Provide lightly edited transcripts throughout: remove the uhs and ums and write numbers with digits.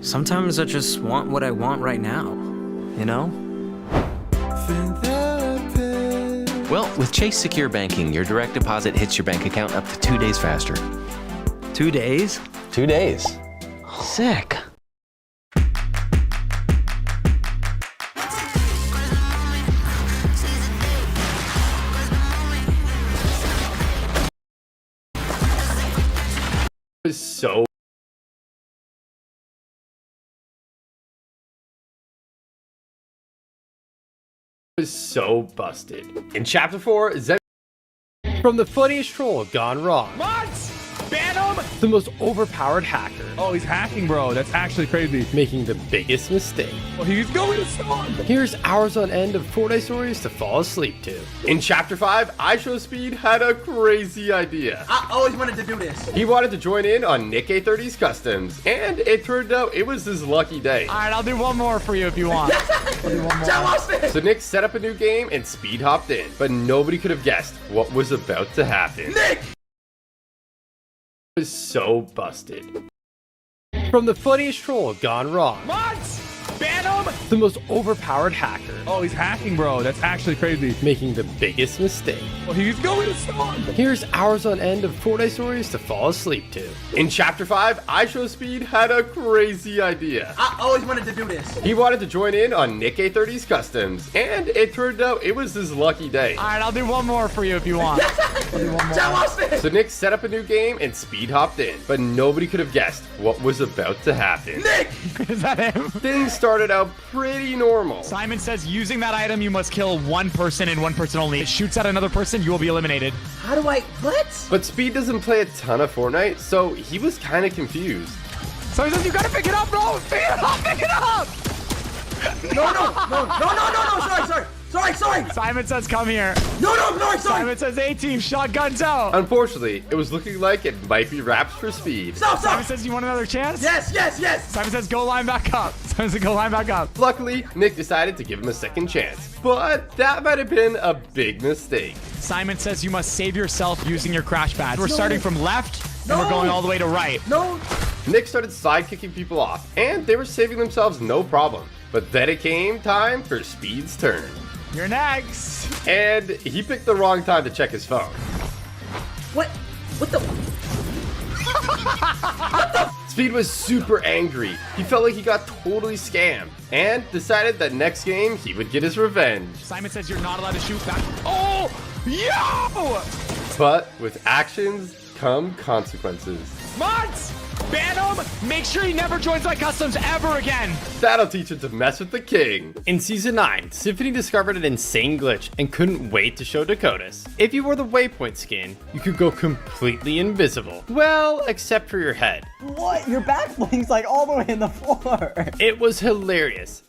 Sometimes I just want what I want right now, you know? Well, with Chase Secure Banking, your direct deposit hits your bank account up to 2 days faster. 2 days? 2 days. Sick. So busted. In chapter 4, Zen from the funniest troll gone wrong. Months! Ban him! The most overpowered hacker. Oh, he's hacking, bro. That's actually crazy. Making the biggest mistake. Oh, he's going to storm. Here's hours on end of Fortnite stories to fall asleep to. In chapter 5, IShowSpeed had a crazy idea. I always wanted to do this. He wanted to join in on Nick A30's customs, and it turned out it was his lucky day. All right, I'll do one more for you if you want. I'll do one more. So Nick set up a new game and Speed hopped in, but nobody could have guessed what was about to happen. Nick! Was so busted. From the funniest troll gone wrong. Months! Ban him! The most overpowered hacker. Oh, he's hacking, bro. That's actually crazy. Making the biggest mistake. Oh, he's going to storm. Here's hours on end of Fortnite stories to fall asleep to. In chapter 5, IShowSpeed had a crazy idea. I always wanted to do this. He wanted to join in on Nick A30's customs, and it turned out it was his lucky day. All right, I'll do one more for you if you want. I'll do one more. So Nick set up a new game and Speed hopped in, but nobody could have guessed what was about to happen. Nick! Is that him? Things started out pretty normal. Simon says using that item, you must kill one person and one person only. If it shoots at another person, you will be eliminated. How do I... What? But Speed doesn't play a ton of Fortnite, so he was kind of confused. So he says you gotta pick it up, bro. Pick it up, pick it up. No, sorry. Simon says come here. No, sorry. Simon says A-team, shotguns out. Unfortunately, it was looking like it might be wraps for Speed. Stop. Simon says you want another chance? Yes. Simon says go line back up. Simon says go line back up. Luckily, Nick decided to give him a second chance, but that might have been a big mistake. Simon says you must save yourself using your crash pad. We're starting from left, and we're going all the way to right. No. Nick started side kicking people off, and they were saving themselves no problem. But then it came time for Speed's turn. You're next. And he picked the wrong time to check his phone. What the... Speed was super angry. He felt like he got totally scammed and decided that next game he would get his revenge. Simon says you're not allowed to shoot back. Oh, yo! But with actions come consequences. Months! Ban him! Make sure he never joins my customs ever again! That'll teach him to mess with the king. In Season 9, Symphony discovered an insane glitch and couldn't wait to show Dakotas. If you wore the Waypoint skin, you could go completely invisible. Well, except for your head. What? Your back blink's like all the way in the floor. It was hilarious.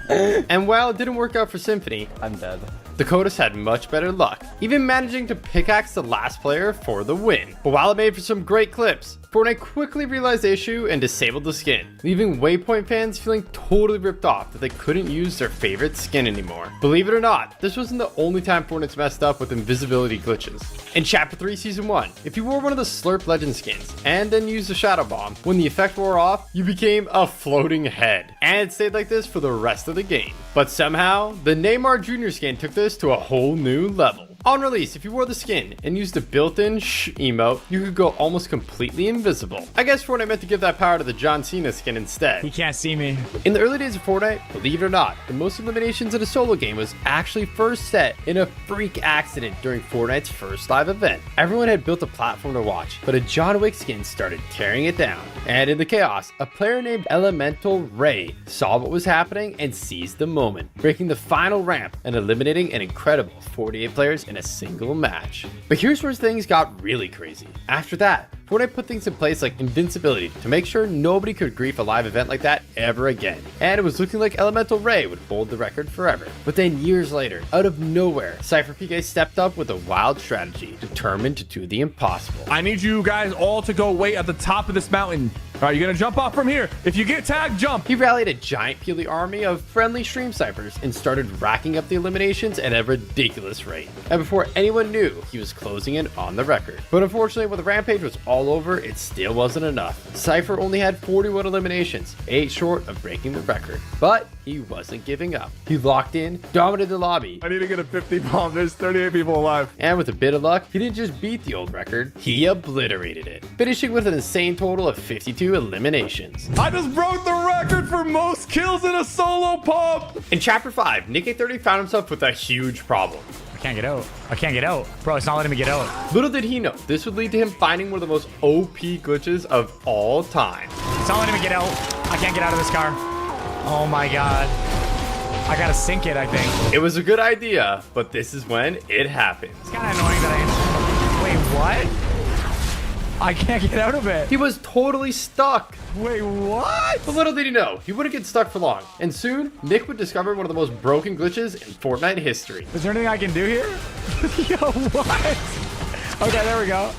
And while it didn't work out for Symphony, I'm dead. Dakotas had much better luck, even managing to pickaxe the last player for the win. But while it made for some great clips, Fortnite quickly realized the issue and disabled the skin, leaving Waypoint fans feeling totally ripped off that they couldn't use their favorite skin anymore. Believe it or not, this wasn't the only time Fortnite's messed up with invisibility glitches. In Chapter 3 Season 1, if you wore one of the Slurp Legend skins and then used the Shadow Bomb, when the effect wore off, you became a floating head. And it stayed like this for the rest of the game. But somehow, the Neymar Jr. skin took this to a whole new level. On release, if you wore the skin and used the built-in shh emote, you could go almost completely invisible. I guess Fortnite meant to give that power to the John Cena skin instead. He can't see me. In the early days of Fortnite, believe it or not, the most eliminations in a solo game was actually first set in a freak accident during Fortnite's first live event. Everyone had built a platform to watch, but a John Wick skin started tearing it down. And in the chaos, a player named Elemental Ray saw what was happening and seized the moment, breaking the final ramp and eliminating an incredible 48 players in a single match. But here's where things got really crazy. After that, Fortnite put things in place like invincibility to make sure nobody could grief a live event like that ever again. And it was looking like Elemental Ray would hold the record forever. But then years later, out of nowhere, Cypher PK stepped up with a wild strategy, determined to do the impossible. I need you guys all to go wait at the top of this mountain. All right, you're gonna jump off from here. If you get tagged, jump. He rallied a giant peely army of friendly stream snipers and started racking up the eliminations at a ridiculous rate. And before anyone knew, he was closing in on the record. But unfortunately, when the rampage was all over, it still wasn't enough. Cypher only had 41 eliminations, 8 short of breaking the record. But he wasn't giving up. He locked in, dominated the lobby, I need to get a 50 bomb. There's 38 people alive. and with a bit of luck, he didn't just beat the old record, he obliterated it, finishing with an insane total of 52 eliminations. I just broke the record for most kills in a solo pump. In Chapter 5, Nick 830 found himself with a huge problem. I can't get out. I can't get out. Bro, it's not letting me get out. Little did he know, this would lead to him finding one of the most OP glitches of all time. It's not letting me get out. I can't get out of this car. Oh my god. I gotta sink it, I think. It was a good idea, but this is when it happened. It's kind of annoying that Wait, what? I can't get out of it. He was totally stuck. Wait, what? But little did he know, he wouldn't get stuck for long. And soon, Nick would discover one of the most broken glitches in Fortnite history. Is there anything I can do here? Yo, what? Okay, there we go.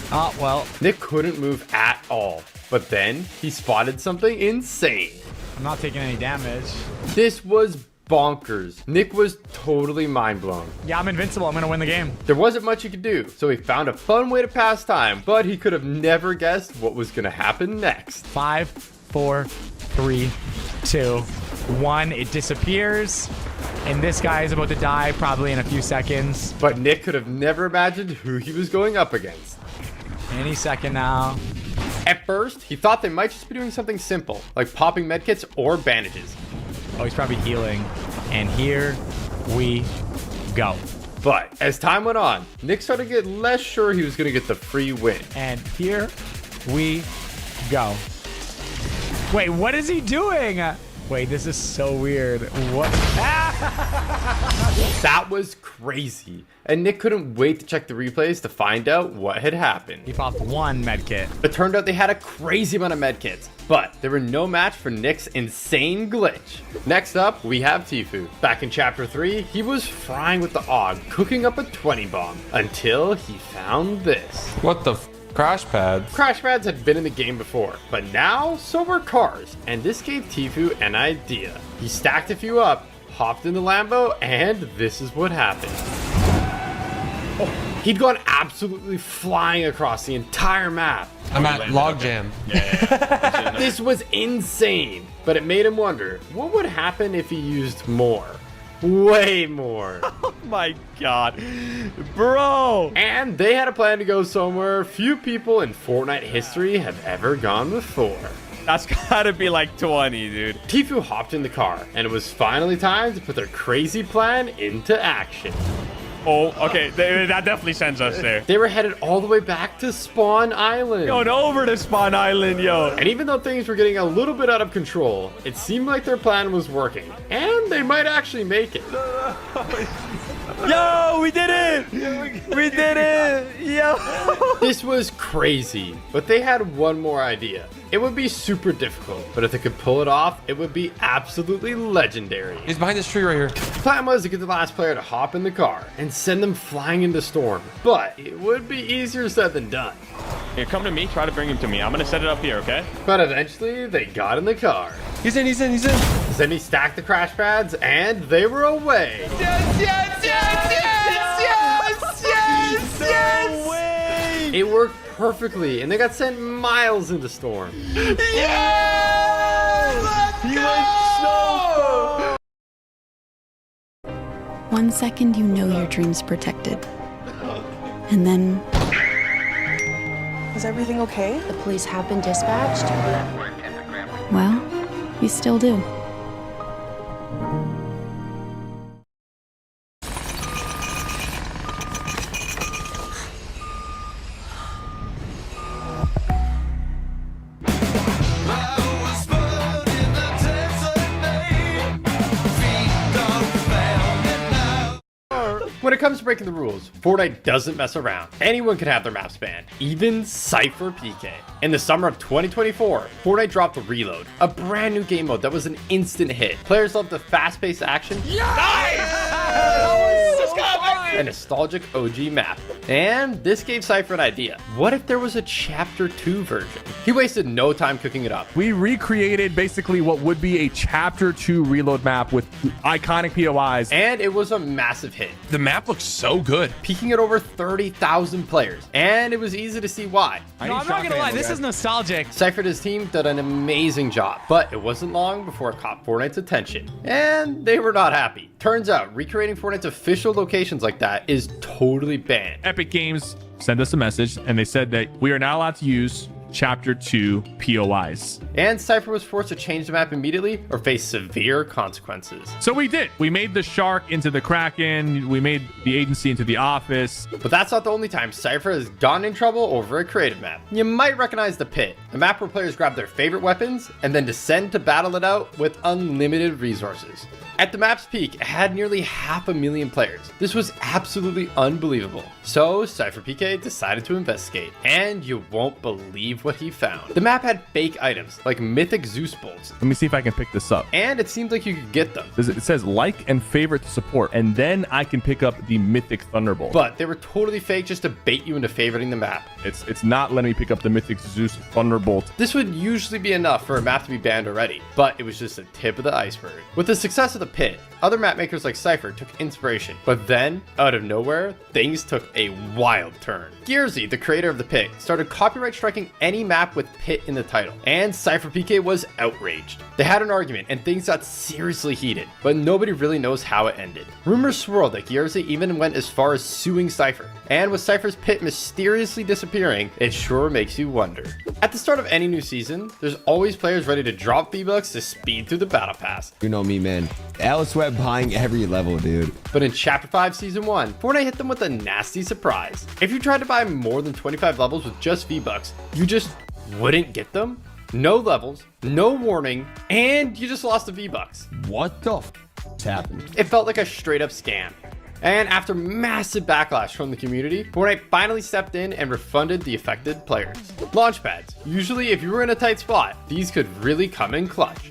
Oh, well. Nick couldn't move at all. But then, he spotted something insane. I'm not taking any damage. This was bonkers. Nick was totally mind blown. Yeah, I'm invincible. I'm gonna win the game. There wasn't much he could do, so he found a fun way to pass time, but he could have never guessed what was gonna happen next. 5, 4, 3, 2, 1. It disappears. And this guy is about to die probably in a few seconds. But Nick could have never imagined who he was going up against. Any second now. At first, he thought they might just be doing something simple, like popping medkits or bandages. Oh, he's probably healing. And here we go. But as time went on, Nick started to get less sure he was going to get the free win. And here we go. Wait, what is he doing? Wait, this is so weird. What? That was crazy. And Nick couldn't wait to check the replays to find out what had happened. He popped 1 medkit. It turned out they had a crazy amount of medkits, but they were no match for Nick's insane glitch. Next up, we have Tfue. Back in Chapter 3, he was frying with the AUG, cooking up a 20 bomb, until he found this. What the crash pads? Crash pads had been in the game before, but now so were cars, and this gave Tfue an idea. He stacked a few up, hopped in the Lambo, and this is what happened. Oh, he'd gone absolutely flying across the entire map. I'm at logjam. This was insane, but it made him wonder, what would happen if he used more? Way more. Oh my god. Bro. And they had a plan to go somewhere few people in Fortnite history have ever gone before. That's gotta be like 20, dude. Tfue hopped in the car, and it was finally time to put their crazy plan into action. Oh, okay. That definitely sends us there. They were headed all the way back to Spawn Island. Going over to Spawn Island, yo. And even though things were getting a little bit out of control, it seemed like their plan was working. And they might actually make it. Yo, we did it. We did it. Yo. This was crazy, but they had one more idea. It would be super difficult, but if they could pull it off, it would be absolutely legendary. He's behind this tree right here. The plan was to get the last player to hop in the car and send them flying into storm, but it would be easier said than done. Here, come to me. Try to bring him to me. I'm gonna set it up here, okay? But eventually, they got in the car. He's in, he's in, he's in. Then he stacked the crash pads, and they were away. Yes, yes, yes, yes, yes, yes, yes. No way. It worked perfectly, and they got sent miles into storm. Yes! Let's go! 1 second you know your dream's protected. And then... Is everything okay? The police have been dispatched. Well, you still do. When it comes to breaking the rules, Fortnite doesn't mess around. Anyone can have their maps banned, even Cypher PK. In the summer of 2024, Fortnite dropped the Reload, a brand new game mode that was an instant hit. Players loved the fast-paced action. Nice! Let's go! a nostalgic OG map. And this gave Cypher an idea. What if there was a Chapter 2 version? He wasted no time cooking it up. We recreated basically what would be a Chapter 2 reload map with iconic POIs. And it was a massive hit, The map looks so good. peaking at over 30,000 players. And it was easy to see why. No, I'm not gonna lie, this is nostalgic. Cypher and his team did an amazing job, but it wasn't long before it caught Fortnite's attention, and they were not happy. Turns out, recreating Fortnite's official locations like that is totally banned. Epic Games sent us a message and they said that we are not allowed to use Chapter 2 POIs. And Cypher was forced to change the map immediately or face severe consequences. So we did. We made the shark into the Kraken. We made the agency into the office. But that's not the only time Cypher has gotten in trouble over a creative map. You might recognize the Pit, a map where players grab their favorite weapons and then descend to battle it out with unlimited resources. At the map's peak, it had nearly 500,000 players. This was absolutely unbelievable. So Cypher PK decided to investigate, and you won't believe what he found. The map had fake items like mythic Zeus bolts, Let me see if I can pick this up. and it seemed like you could get them. It says like and favorite to support, and then I can pick up the mythic Thunderbolt. But they were totally fake just to bait you into favoriting the map. It's not letting me pick up the mythic Zeus Thunderbolt. This would usually be enough for a map to be banned already, but it was just the tip of the iceberg. With the success of the Pit, other map makers like Cypher took inspiration, but then, out of nowhere, things took a wild turn. Gearsy, the creator of the Pit, started copyright striking any map with Pit in the title, and Cypher PK was outraged. They had an argument, and things got seriously heated, but nobody really knows how it ended. Rumors swirled that Gearsy even went as far as suing Cypher, and with Cypher's Pit mysteriously disappearing, it sure makes you wonder. At the start of any new season, there's always players ready to drop V-Bucks to speed through the battle pass. You know me, man. Alice Web buying every level, dude. But in Chapter 5 Season 1, Fortnite hit them with a nasty surprise. If you tried to buy more than 25 levels with just V-Bucks, you just wouldn't get them? No levels, no warning, and you just lost the V-Bucks. What the f happened? It felt like a straight up scam. And after massive backlash from the community, Fortnite finally stepped in and refunded the affected players. Launchpads. Usually if you were in a tight spot, these could really come in clutch.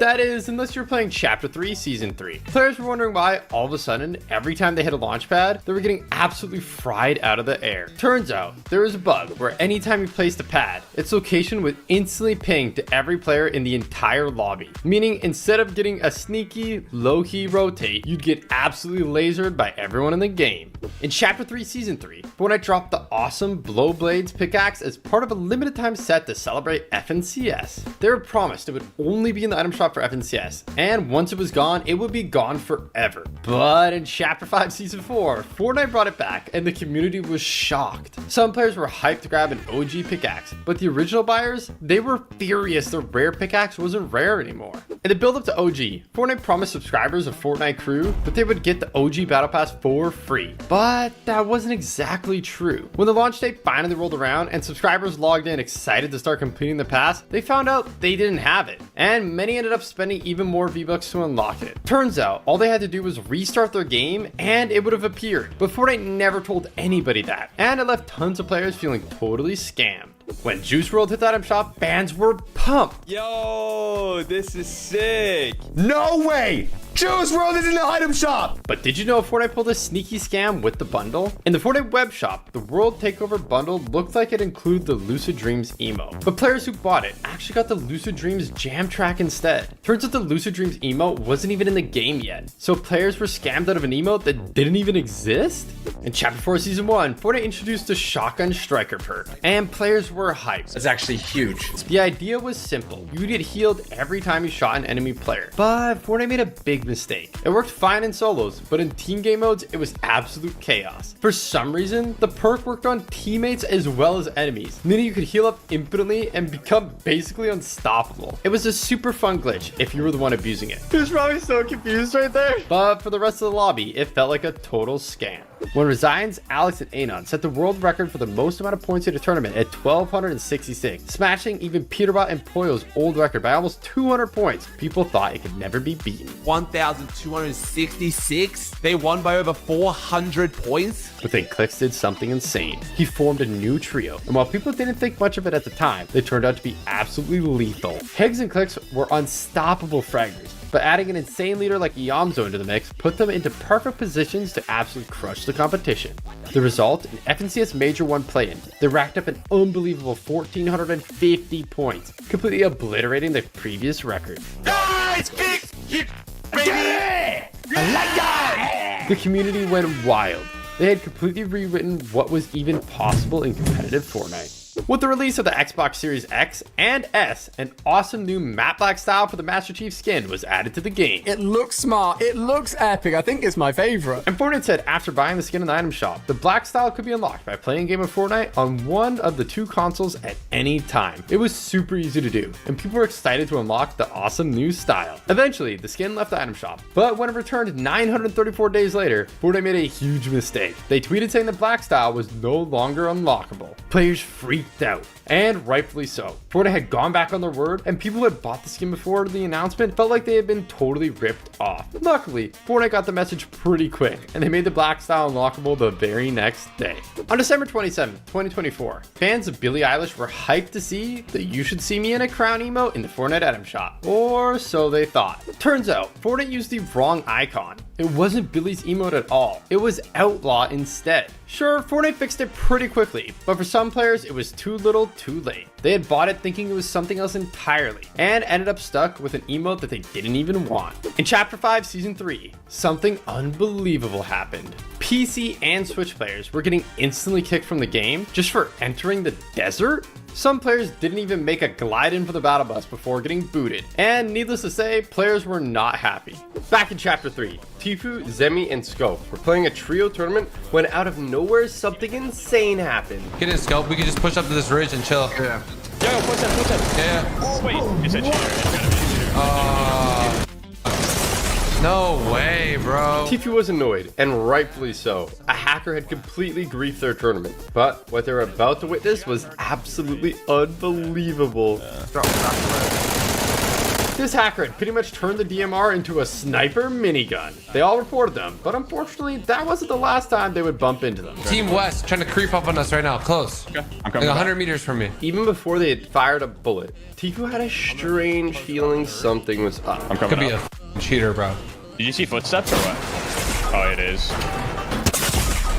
That is, unless you're playing Chapter 3 Season 3. Players were wondering why, all of a sudden, every time they hit a launch pad, they were getting absolutely fried out of the air. Turns out, there was a bug where anytime you placed a pad, its location would instantly ping to every player in the entire lobby. Meaning, instead of getting a sneaky, low-key rotate, you'd get absolutely lasered by everyone in the game. In Chapter 3 Season 3, Fortnite dropped the awesome Blow Blades pickaxe as part of a limited time set to celebrate FNCS. They were promised it would only be in the item shop for FNCS, and once it was gone, it would be gone forever. But in Chapter 5 Season 4, Fortnite brought it back, and the community was shocked. Some players were hyped to grab an OG pickaxe, but the original buyers, they were furious the rare pickaxe wasn't rare anymore. In the build up to OG, Fortnite promised subscribers of Fortnite Crew that they would get the OG Battle Pass for free. But that wasn't exactly true. When the launch date finally rolled around and subscribers logged in excited to start completing the pass, they found out they didn't have it, and many ended up spending even more V-Bucks to unlock it. Turns out, all they had to do was restart their game and it would have appeared. But Fortnite never told anybody that, and it left tons of players feeling totally scammed. When Juice WRLD hit the item shop, fans were pumped. Yo, this is sick. No way! Juice WRLD is in the item shop! But did you know Fortnite pulled a sneaky scam with the bundle? In the Fortnite web shop, the World Takeover bundle looked like it included the Lucid Dreams emo. But players who bought it actually got the Lucid Dreams jam track instead. Turns out the Lucid Dreams emote wasn't even in the game yet. So players were scammed out of an emote that didn't even exist? In Chapter 4 Season 1, Fortnite introduced the Shotgun Striker perk, and players were hyped. That's actually huge. The idea was simple. You would get healed every time you shot an enemy player. But Fortnite made a big mistake. It worked fine in solos, but in team game modes, it was absolute chaos. For some reason, the perk worked on teammates as well as enemies, meaning you could heal up infinitely and become basically unstoppable. It was a super fun glitch if you were the one abusing it. He was probably so confused right there. But for the rest of the lobby, it felt like a total scam. When Resigns, Alex, and Anon set the world record for the most amount of points in a tournament at 1,266, smashing even Peterbot and Poyo's old record by almost 200 points, people thought it could never be beaten. 1,266? They won by over 400 points? But then Clix did something insane. He formed a new trio, and while people didn't think much of it at the time, they turned out to be absolutely lethal. Higgs and Clix were unstoppable fraggers, but adding an insane leader like Yamzo into the mix put them into perfect positions to absolutely crush the competition. The result, an FNCS Major 1 play-in. They racked up an unbelievable 1,450 points, completely obliterating the previous record. The community went wild. They had completely rewritten what was even possible in competitive Fortnite. With the release of the Xbox Series X and S, an awesome new matte black style for the Master Chief skin was added to the game. It looks smart. It looks epic. I think it's my favorite. And Fortnite said after buying the skin in the item shop, the black style could be unlocked by playing a game of Fortnite on one of the 2 consoles at any time. It was super easy to do, and people were excited to unlock the awesome new style. Eventually, the skin left the item shop, but when it returned 934 days later, Fortnite made a huge mistake. They tweeted saying the black style was no longer unlockable. Players freaked out, and rightfully so. Fortnite had gone back on their word, and people who had bought the skin before the announcement felt like they had been totally ripped off. Luckily, Fortnite got the message pretty quick, and they made the black style unlockable the very next day. On December 27, 2024, fans of Billie Eilish were hyped to see the "You Should See Me in a Crown" emote in the Fortnite item shop, or so they thought. Turns out, Fortnite used the wrong icon. It wasn't Billie's emote at all. It was Outlaw instead. Sure, Fortnite fixed it pretty quickly, but for some players, it was too little too late. They had bought it thinking it was something else entirely, and ended up stuck with an emote that they didn't even want. In Chapter 5, Season 3, something unbelievable happened. PC and Switch players were getting instantly kicked from the game just for entering the desert? Some players didn't even make a glide in for the battle bus before getting booted, and needless to say, players were not happy. Back in Chapter 3, Tifu, Zemi, and Scope were playing a trio tournament when out of nowhere something insane happened. Get in, Scope. We can just push up to this ridge and chill. Yeah. Yo, push up. Yeah. Wait, it's a cheater. It's gotta be a cheater. No way, bro. Tifu was annoyed, and rightfully so. A hacker had completely griefed their tournament, but what they were about to witness was absolutely unbelievable. This hacker had pretty much turned the DMR into a sniper minigun. They all reported them, but unfortunately, that wasn't the last time they would bump into them. Team West trying to creep up on us right now. Close. Okay, I'm coming. Like 100 meters from me. Even before they had fired a bullet, Tifu had a strange feeling something was up. I'm coming. Could be up. a cheater, bro. Did you see footsteps or what? Oh, it is.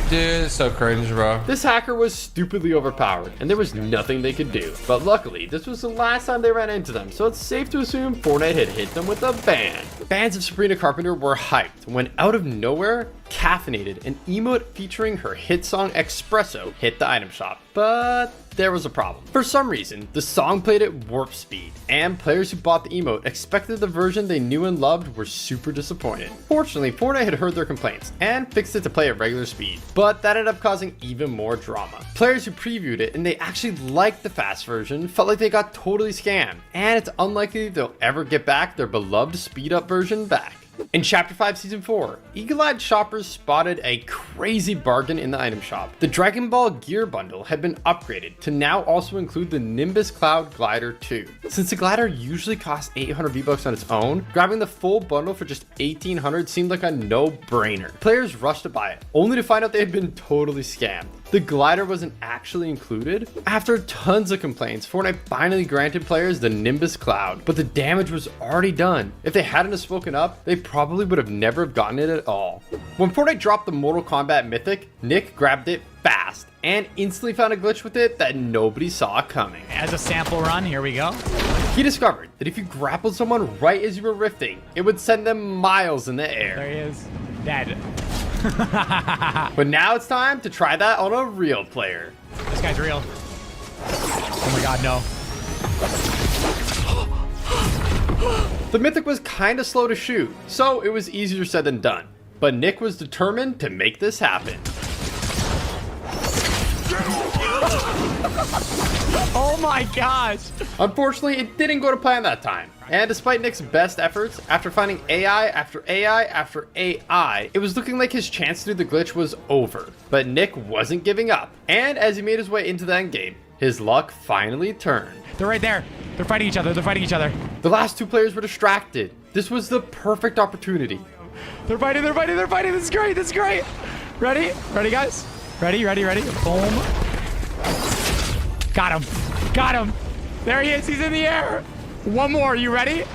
Dude, it's so cringe, bro. This hacker was stupidly overpowered, and there was nothing they could do. But luckily, this was the last time they ran into them, so it's safe to assume Fortnite had hit them with a ban. Fans of Sabrina Carpenter were hyped when out of nowhere, Caffeinated, an emote featuring her hit song Espresso, hit the item shop. But there was a problem. For some reason, the song played at warp speed, and players who bought the emote expected the version they knew and loved were super disappointed. Fortunately, Fortnite had heard their complaints and fixed it to play at regular speed, but that ended up causing even more drama. Players who previewed it and they actually liked the fast version felt like they got totally scammed, and it's unlikely they'll ever get back their beloved speed up version back. In Chapter 5, Season 4, eagle-eyed shoppers spotted a crazy bargain in the item shop. The Dragon Ball Gear Bundle had been upgraded to now also include the Nimbus Cloud Glider 2. Since the glider usually costs 800 V-Bucks on its own, grabbing the full bundle for just 1,800 seemed like a no-brainer. Players rushed to buy it, only to find out they had been totally scammed. The glider wasn't actually included. After tons of complaints, Fortnite finally granted players the Nimbus Cloud, but the damage was already done. If they hadn't have spoken up, they probably would have never gotten it at all. When Fortnite dropped the Mortal Kombat Mythic, Nick grabbed it fast and instantly found a glitch with it that nobody saw coming. As a sample run, here we go. He discovered that if you grappled someone right as you were rifting, it would send them miles in the air. There he is, dead. But now it's time to try that on a real player. This guy's real. Oh my god, no. The Mythic was kinda slow to shoot, so it was easier said than done. But Nick was determined to make this happen. Oh my gosh. Unfortunately, it didn't go to plan that time. And despite Nick's best efforts, after finding AI after AI after AI, it was looking like his chance to do the glitch was over. But Nick wasn't giving up. And as he made his way into the endgame, his luck finally turned. They're right there. They're fighting each other. They're fighting each other. The last two players were distracted. This was the perfect opportunity. They're fighting. They're fighting. They're fighting. This is great. This is great. Ready? Ready, guys? Ready? Ready? Ready? Boom. Got him. Got him. There he is. He's in the air. One more. You ready?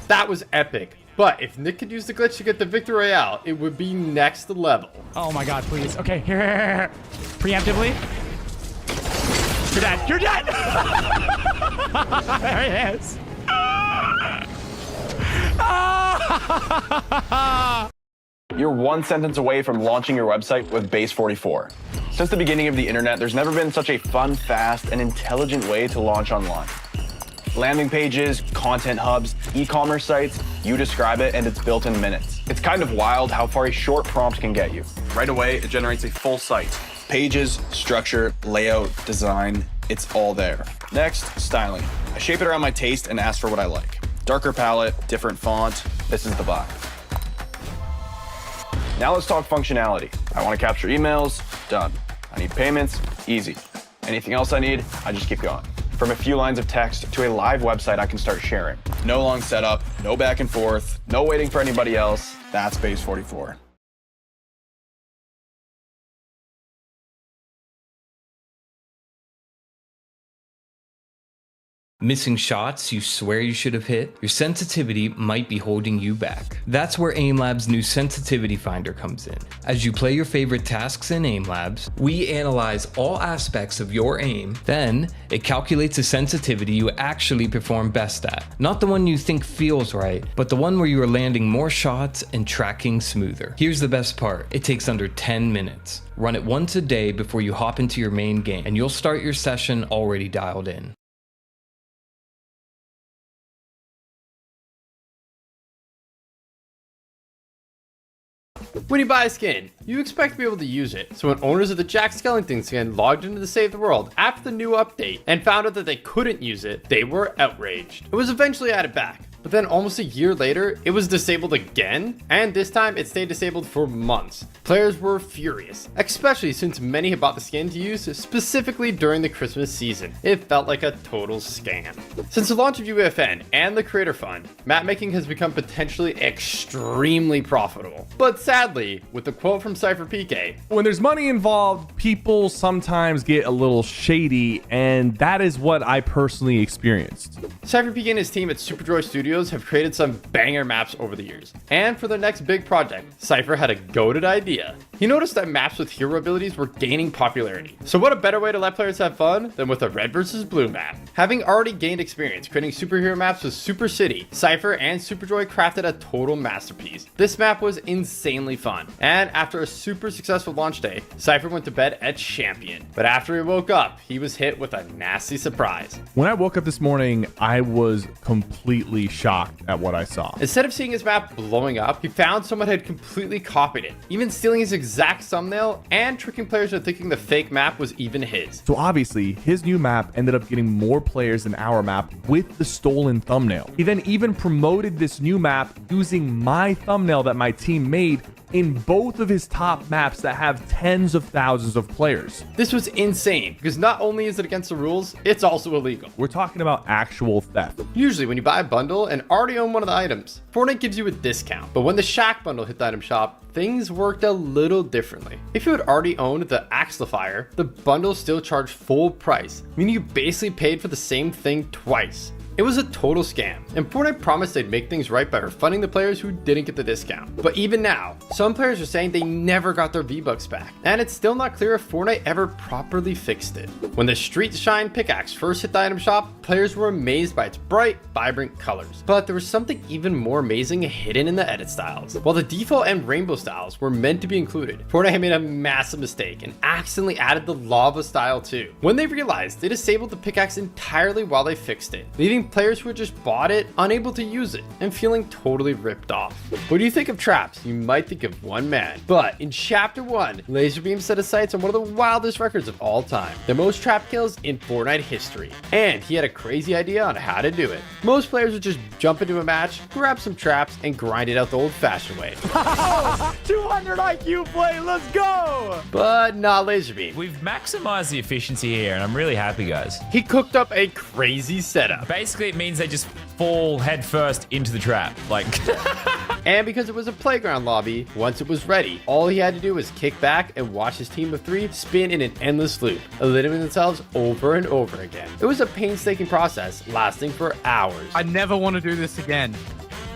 That was epic. But if Nick could use the glitch to get the victory royale, it would be next level. Oh my god, please. Okay, here. Preemptively. You're dead. You're dead. There he is. You're one sentence away from launching your website with Base 44. Since the beginning of the internet, there's never been such a fun, fast, and intelligent way to launch online. Landing pages, content hubs, e-commerce sites, you describe it and it's built in minutes. It's kind of wild how far a short prompt can get you. Right away, it generates a full site. Pages, structure, layout, design, it's all there. Next, styling. I shape it around my taste and ask for what I like. Darker palette, different font, this is the vibe. Now let's talk functionality. I want to capture emails, done. I need payments, easy. Anything else I need, I just keep going. From a few lines of text to a live website I can start sharing. No long setup, no back and forth, no waiting for anybody else. That's Base 44. Missing shots you swear you should have hit? Your sensitivity might be holding you back. That's where AimLab's new Sensitivity Finder comes in. As you play your favorite tasks in AimLabs, we analyze all aspects of your aim, then it calculates the sensitivity you actually perform best at. Not the one you think feels right, but the one where you are landing more shots and tracking smoother. Here's the best part, it takes under 10 minutes. Run it once a day before you hop into your main game, and you'll start your session already dialed in. When you buy a skin, you expect to be able to use it. So when owners of the Jack Skellington skin logged into the Save the World after the new update and found out that they couldn't use it, they were outraged. It was eventually added back, but then almost a year later, it was disabled again, and this time it stayed disabled for months. Players were furious, especially since many had bought the skin to use specifically during the Christmas season. It felt like a total scam. Since the launch of UFN and the Creator Fund, map making has become potentially extremely profitable. But sadly, with the quote from Cypher PK, when there's money involved, people sometimes get a little shady, and that is what I personally experienced. Cypher PK and his team at SUBCRIBE Studios have created some banger maps over the years. And for their next big project, Cypher had a goated idea. He noticed that maps with hero abilities were gaining popularity. So what a better way to let players have fun than with a red versus blue map. Having already gained experience creating superhero maps with Super City, Cypher and Superjoy crafted a total masterpiece. This map was insanely fun. And after a super successful launch day, Cypher went to bed a champion. But after he woke up, he was hit with a nasty surprise. When I woke up this morning, I was completely shocked at what I saw. Instead of seeing his map blowing up, he found someone had completely copied it, even stealing his exact thumbnail and tricking players into thinking the fake map was even his. So obviously, his new map ended up getting more players than our map with the stolen thumbnail. He then even promoted this new map using my thumbnail that my team made in both of his top maps that have tens of thousands of players. This was insane because not only is it against the rules, it's also illegal. We're talking about actual theft. Usually when you buy a bundle and already own one of the items, Fornite gives you a discount. But when the Shack bundle hit the item shop, things worked a little differently. If you had already owned the Axlifier, the bundle still charged full price, meaning you basically paid for the same thing twice. It was a total scam, and Fortnite promised they'd make things right by refunding the players who didn't get the discount. But even now, some players are saying they never got their V-Bucks back, and it's still not clear if Fortnite ever properly fixed it. When the Street Shine pickaxe first hit the item shop, players were amazed by its bright, vibrant colors. But there was something even more amazing hidden in the edit styles. While the default and rainbow styles were meant to be included, Fortnite had made a massive mistake and accidentally added the lava style too. When they realized, they disabled the pickaxe entirely while they fixed it, leaving players who had just bought it unable to use it and feeling totally ripped off. When you think of traps, you might think of one man, but in chapter 1, Laserbeam set his sights on one of the wildest records of all time, the most trap kills in Fortnite history, and he had a crazy idea on how to do it. Most players would just jump into a match, grab some traps, and grind it out the old-fashioned way. 200 IQ play, let's go! But not Laserbeam. We've maximized the efficiency here, and I'm really happy, guys. He cooked up a crazy setup. Basically, it means they just fall head first into the trap. Like, And because it was a playground lobby, once it was ready, all he had to do was kick back and watch his team of 3 spin in an endless loop, eliminating themselves over and over again. It was a painstaking process lasting for hours. I never want to do this again.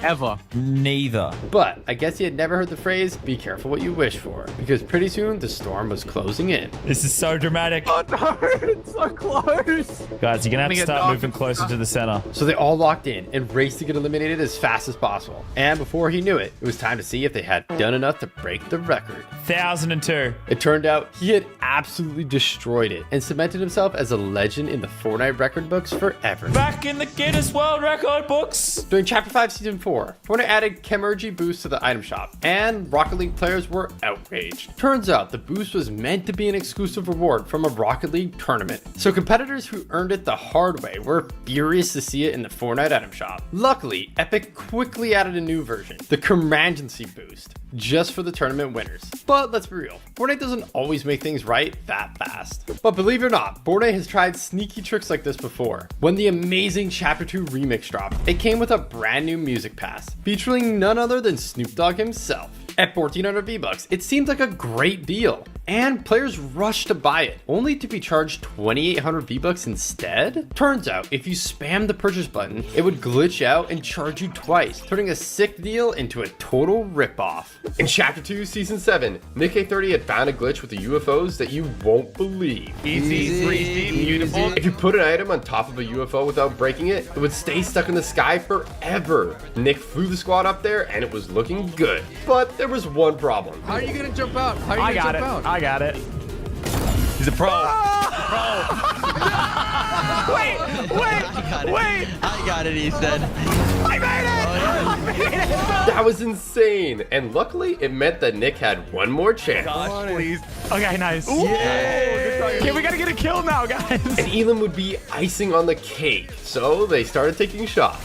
Ever. Neither. But I guess he had never heard the phrase, be careful what you wish for, because pretty soon the storm was closing in. This is so dramatic. Oh no, it's so close. Guys, you're gonna have to start moving closer to the center. So they all locked in and raced to get eliminated as fast as possible. And before he knew it, it was time to see if they had done enough to break the record. 1002. It turned out he had absolutely destroyed it and cemented himself as a legend in the Fortnite record books forever. Back in the Guinness World Record books. During Chapter 5, Season 4, Fortnite added Chemergy boost to the item shop, and Rocket League players were outraged. Turns out the boost was meant to be an exclusive reward from a Rocket League tournament, so competitors who earned it the hard way were furious to see it in the Fortnite item shop. Luckily, Epic quickly added a new version, the Chemergy boost, just for the tournament winners. But let's be real, Fortnite doesn't always make things right that fast. But believe it or not, Fortnite has tried sneaky tricks like this before. When the amazing Chapter 2 remix dropped, it came with a brand new music pass, featuring none other than Snoop Dogg himself. At 1,400 V-Bucks, it seemed like a great deal, and players rushed to buy it, only to be charged 2,800 V-Bucks instead? Turns out, if you spam the purchase button, it would glitch out and charge you twice, turning a sick deal into a total ripoff. In Chapter 2, Season 7, Nick A30 had found a glitch with the UFOs that you won't believe. Easy, breezy, beautiful. If you put an item on top of a UFO without breaking it, it would stay stuck in the sky forever. Nick flew the squad up there and it was looking good. But there was one problem. How are you gonna jump out? How are you gonna jump out? I got it. He's a pro. Wait! I got it, he said. I made it! I made it! That was insane. And luckily, it meant that Nick had one more chance. Gosh, please. Okay, nice. Yeah. Okay, we gotta get a kill now, guys. And Elam would be icing on the cake. So they started taking shots.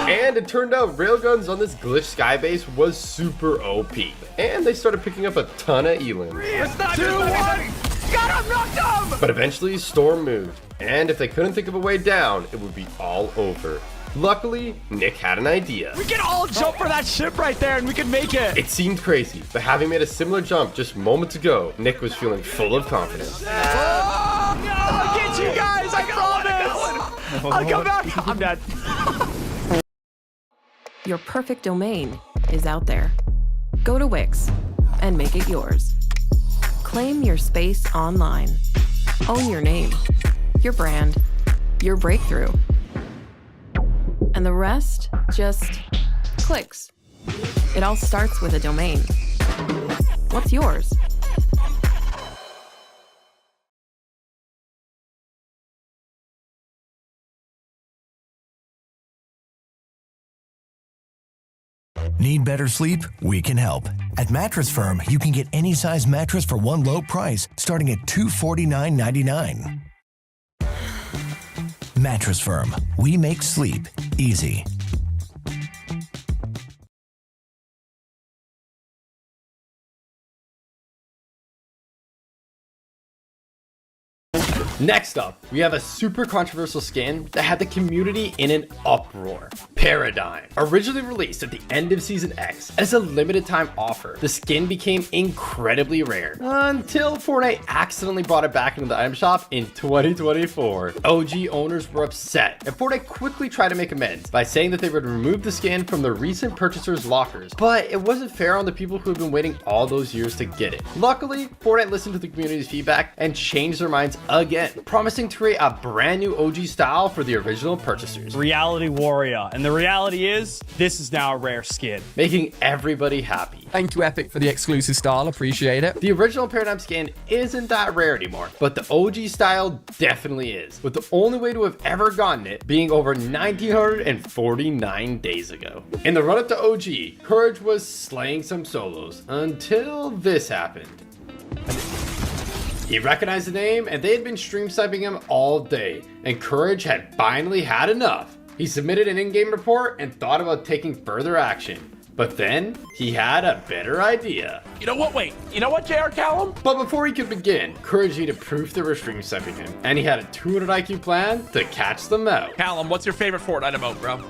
And it turned out railguns on this glitch skybase was super OP. And they started picking up a ton of Elam. 3, 2, 1! Got him! Knocked him! But eventually, Storm moved. And if they couldn't think of a way down, it would be all over. Luckily, Nick had an idea. We can all jump for that ship right there and we can make it. It seemed crazy, but having made a similar jump just moments ago, Nick was feeling full of confidence. I'll get you guys, I promise. I'll come back. I'm dead. Your perfect domain is out there. Go to Wix and make it yours. Claim your space online. Own your name, your brand, your breakthrough. And the rest just clicks. It all starts with a domain. What's yours? Need better sleep? We can help. At Mattress Firm, you can get any size mattress for one low price, starting at $249.99. Mattress Firm. We make sleep easy. Next up, we have a super controversial skin that had the community in an uproar. Paradigm. Originally released at the end of Season X as a limited time offer, the skin became incredibly rare until Fortnite accidentally brought it back into the item shop in 2024. OG owners were upset, and Fortnite quickly tried to make amends by saying that they would remove the skin from the recent purchasers' lockers, but it wasn't fair on the people who had been waiting all those years to get it. Luckily, Fortnite listened to the community's feedback and changed their minds again, promising to create a brand new OG style for the original purchasers. Reality Warrior, and the reality is, this is now a rare skin. Making everybody happy. Thank you, Epic, for the exclusive style. Appreciate it. The original Paradigm skin isn't that rare anymore, but the OG style definitely is, with the only way to have ever gotten it being over 1,949 days ago. In the run-up to OG, Courage was slaying some solos until this happened. He recognized the name, and they had been stream sniping him all day, and Courage had finally had enough. He submitted an in-game report and thought about taking further action. But then, he had a better idea. You know what? Wait. You know what, JR Callum? But before he could begin, Courage needed proof they were stream sniping him, and he had a 200 IQ plan to catch them out. Callum, what's your favorite Fortnite emote, bro?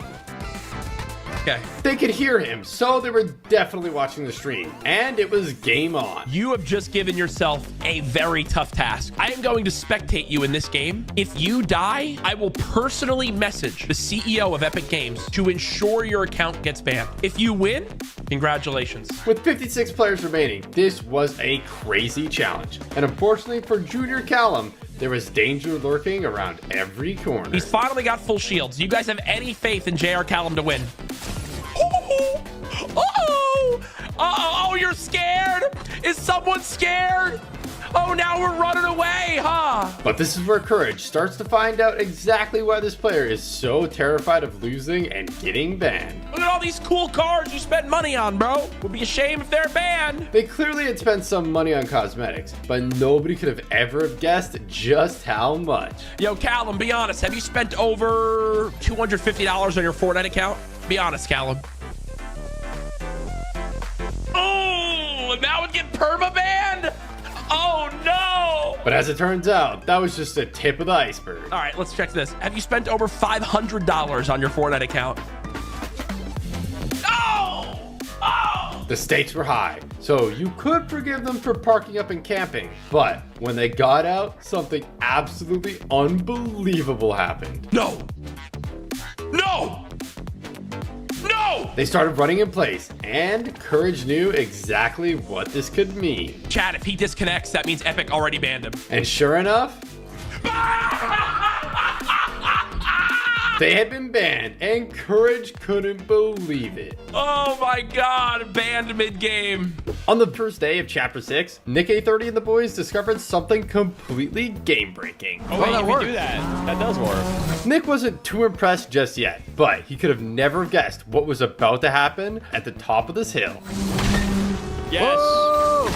guy? They could hear him, so they were definitely watching the stream, and it was game on. You have just given yourself a very tough task. I am going to spectate you in this game. If you die, I will personally message the CEO of Epic Games to ensure your account gets banned. If you win, congratulations. With 56 players remaining, this was a crazy challenge. And unfortunately for Junior Callum, there was danger lurking around every corner. He's finally got full shields. Do you guys have any faith in JR Callum to win? Oh, you're scared? Is someone scared? Oh, now we're running away, huh? But this is where Courage starts to find out exactly why this player is so terrified of losing and getting banned. Look at all these cool cards you spent money on, bro. Would be a shame if they're banned. They clearly had spent some money on cosmetics, but nobody could have ever guessed just how much. Yo, Callum, be honest. Have you spent over $250 on your Fortnite account? Be honest, Callum. Oh, now it get perma-banned? Oh, no. But as it turns out, that was just a tip of the iceberg. All right, let's check this. Have you spent over $500 on your Fortnite account? Oh! The stakes were high, so you could forgive them for parking up and camping. But when they got out, something absolutely unbelievable happened. No! No! No! They started running in place, and Courage knew exactly what this could mean. Chat, if he disconnects, that means Epic already banned him. And sure enough, they had been banned, and Courage couldn't believe it. Oh my god, banned mid-game. On the first day of Chapter 6, Nick A30 and the boys discovered something completely game-breaking. Oh, wait, you can do that. That does work. Nick wasn't too impressed just yet, but he could have never guessed what was about to happen at the top of this hill. Yes. Oh